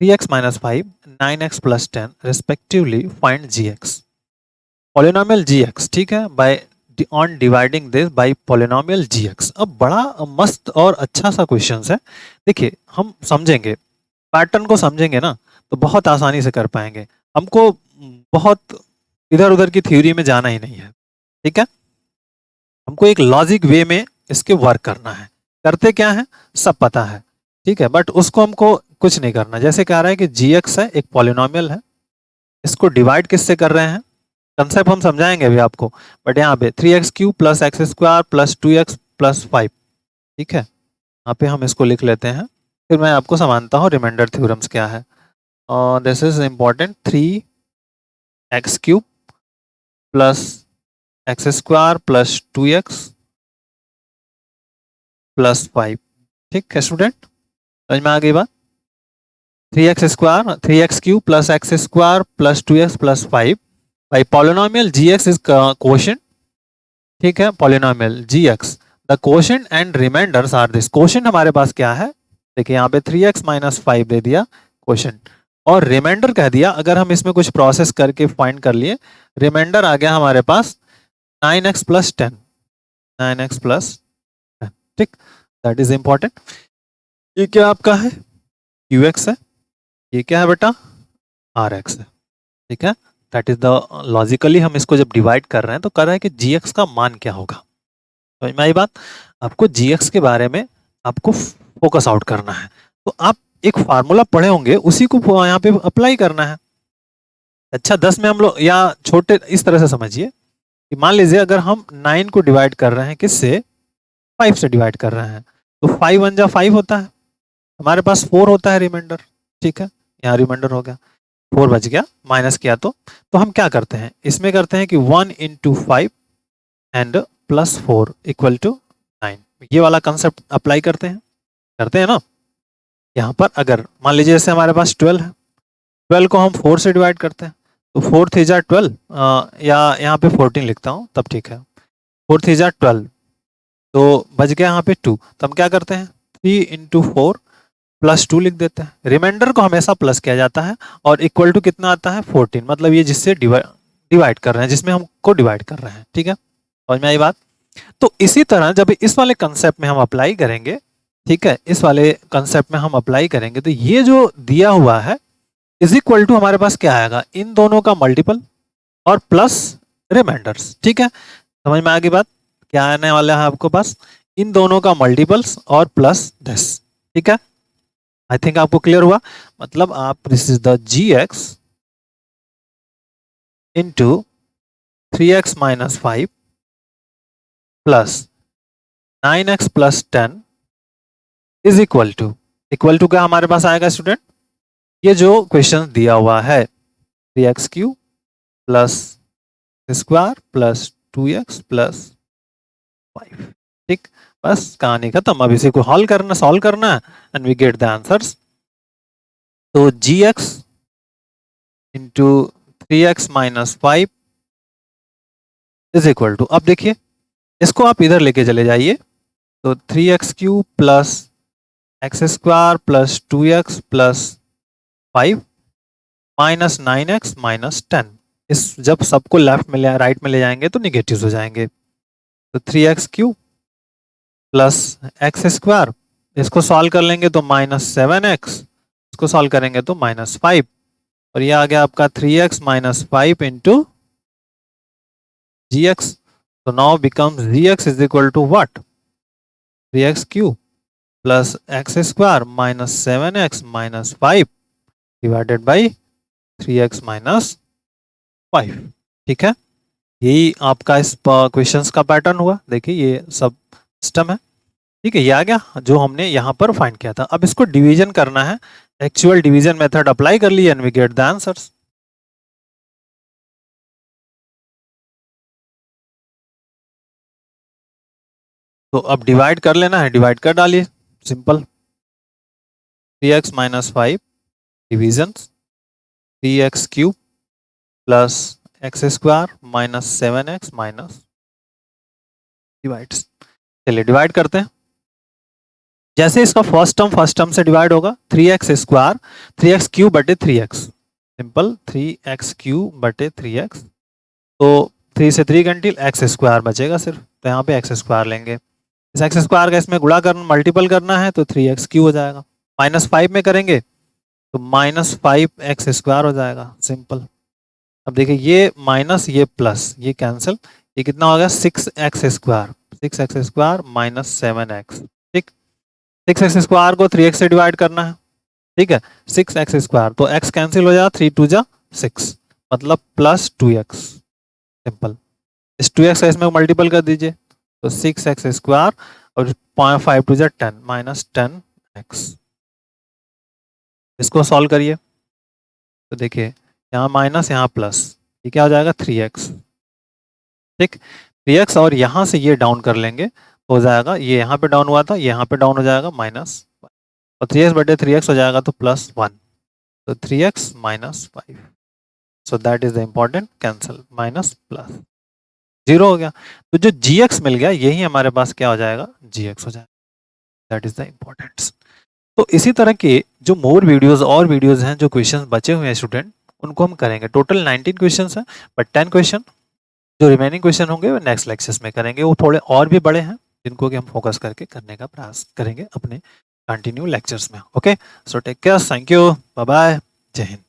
3x minus 5, 9x plus 10 respectively, find gx, polynomial gx, ठीक है, by on dividing this by polynomial gx। अब बड़ा मस्त और अच्छा सा क्वेश्चन है, देखिए हम समझेंगे, पैटर्न को समझेंगे ना तो बहुत आसानी से कर पाएंगे, हमको बहुत इधर उधर की थ्योरी में जाना ही नहीं है। ठीक है, हमको एक लॉजिक वे में इसके वर्क करना है, करते क्या है सब पता है, ठीक है, बट उसको हमको कुछ नहीं करना, जैसे कह रहा है कि gx है एक पॉलिनोमियल है, इसको डिवाइड किससे कर रहे हैं, कंसेप्ट हम समझाएंगे अभी आपको, बट यहाँ पे 3x cube plus x square plus 2x plus 5, ठीक है, यहाँ पे हम इसको लिख लेते हैं, फिर मैं आपको समझाता हूँ रिमाइंडर थ्योरम्स क्या है। This is important, 3x³ plus x² plus 2x plus 5। ठीक है स्टूडेंट, समझ में आ गई बात? 3x³ plus x² plus 2x plus 5 by polynomial gx is quotient. ठीक है, polynomial gx, the quotient and remainders are this. Quotient हमारे पास क्या है, देखिए यहाँ पे 3x माइनस 5 दे दिया क्वोशंट, और रिमाइंडर कह दिया। अगर हम इसमें कुछ प्रोसेस करके फाइंड कर लिए, रिमाइंडर आ गया हमारे पास 9x प्लस 10, 9x प्लस 10। ठीक, दैट इज इंपॉर्टेंट। ये क्या आपका है, qx है, ये क्या है बेटा, rx है। ठीक है, दैट इज द लॉजिकली हम इसको जब डिवाइड कर रहे हैं तो कर रहे हैं कि gx का मान क्या होगा। समझ में आई बात? आपको gx के बारे में आपको फोकस आउट करना है, तो आप एक फार्मूला पढ़े होंगे उसी को यहाँ पे अप्लाई करना है। अच्छा 10 में हम लोग, या छोटे इस तरह से समझिए कि मान लीजिए अगर हम 9 को डिवाइड कर रहे हैं किससे, 5 से डिवाइड कर रहे हैं, तो 5 1 जा 5 होता है, हमारे पास 4 होता है रिमाइंडर। ठीक है, यहाँ रिमाइंडर हो गया, 4 बच गया, माइनस किया तो हम क्या करते हैं, इसमें करते हैं कि 1 into 5 and plus 4 equal to 9। ये वाला कंसेप्ट अप्लाई करते हैं ना। यहाँ पर अगर मान लीजिए जैसे हमारे पास 12 है, 12 को हम 4 से डिवाइड करते हैं, तो 4 3 जा 12, या यहाँ पे 14 लिखता हूँ तब ठीक है, 4 3 जा 12, तो बच गया यहाँ पे 2। तो हम क्या करते हैं, 3 इंटू 4 प्लस 2 लिख देते हैं। रिमाइंडर को हमेशा प्लस किया जाता है, और इक्वल टू कितना आता है, 14, मतलब ये जिससे डिवाइड कर रहे हैं, जिसमें हमको डिवाइड कर रहे हैं। ठीक है, समझ में आई बात? तो इसी तरह जब इस वाले कंसेप्ट में हम अप्लाई करेंगे, ठीक है, इस वाले कंसेप्ट में हम अप्लाई करेंगे, तो ये जो दिया हुआ है इज इक्वल टू हमारे पास क्या आएगा, इन दोनों का मल्टीपल और प्लस रिमाइंडर्स। ठीक है, समझ में आ गई बात? क्या आने वाला है आपको पास, इन दोनों का मल्टीपल्स और प्लस 10। ठीक है, आई थिंक आपको क्लियर हुआ। मतलब आप, this is the gx into 3x minus 5 plus 9x plus 10 is equal to क्या हमारे पास आएगा स्टूडेंट, ये जो क्वेश्चन दिया हुआ है, 3x³ plus square plus 2x plus 5। ठीक, बस कहानी खत्म। अब इसी को सॉल्व करना है and we get the answers. तो gx into 3x minus 5 is equal to, अब देखिए इसको आप इधर लेके चले जाइए, तो 3x³ plus x² plus 2x plus 5 minus 9x minus 10। इस जब सबको लेफ्ट में राइट में ले जाएंगे तो निगेटिव हो जाएंगे, तो 3x³ प्लस x², इसको सॉल्व कर लेंगे तो माइनस 7x, इसको सॉल्व करेंगे तो माइनस 5, और ये आ गया आपका 3x minus 5 into gx। so now becomes gx is equal to what, 3x³ plus x² minus 7x minus 5 divided by 3x minus 5। ठीक है, यही आपका इस क्वेश्चंस का पैटर्न हुआ। देखिए ये सब सिस्टम है। ठीक है, ये आ गया जो हमने यहाँ पर फाइंड किया था। अब इसको डिवीजन करना है, एक्चुअल डिवीजन मेथड अप्लाई कर लिया and we get the answers. तो अब डिवाइड कर लेना है, डिवाइड कर डालिए, simple. 3x minus 5 division 3x³ plus x² minus 7x minus divide. चलिए डिवाइड करते हैं। जैसे इसका फर्स्ट टर्म से डिवाइड होगा, 3x² 3x³ बटे 3x, सिंपल 3x³ बटे 3x, तो 3 से 3 कैंसिल, x² बचेगा सिर्फ, तो यहाँ पे x² लेंगे। इस x² का इसमें गुणा करना, मल्टीपल करना है, तो 3x³ हो जाएगा। माइनस 5 में करेंगे तो माइनस 5x² हो जाएगा, सिंपल। अब देखिए ये माइनस ये प्लस, ये कैंसिल, ये कितना हो गया 6x² 6x² माइनस 7x। ठीक, 6x² को 3x से डिवाइड करना है। ठीक है, 6x², तो x कैंसिल हो जाएगा, 3 2 जा 6, मतलब प्लस 2x, सिंपल। इस 2x का इसमें मल्टीपल कर दीजिए, तो 6x² और 5 2 जा 10 माइनस 10x। इसको सॉल्व करिए, तो देखिए यहाँ माइनस यहाँ प्लस, ये क्या हो जाएगा 3x, ठीक 3x, और यहाँ से ये डाउन कर लेंगे तो हो जाएगा, ये यहाँ पे डाउन हुआ था, ये यहाँ पे डाउन हो जाएगा माइनस, और 3x बटे 3x हो जाएगा तो +1, तो 3x minus 5, so that is the important cancel, minus plus 0 हो गया। तो जो gx मिल गया यही हमारे पास क्या हो जाएगा, gx हो जाएगा, दैट इज द इम्पोर्टेंट। तो इसी तरह के जो मोर वीडियोस और वीडियोस हैं, जो क्वेश्चंस बचे हुए हैं स्टूडेंट, उनको हम करेंगे। टोटल 19 क्वेश्चंस हैं, बट 10 क्वेश्चन जो रिमेनिंग क्वेश्चन होंगे वो नेक्स्ट लेक्चर्स में करेंगे। वो थोड़े और भी बड़े हैं जिनको कि हम फोकस करके करने का प्रयास करेंगे अपने कंटिन्यू लेक्चर्स में। Okay, so take care, thank you, bye bye, जय हिंद।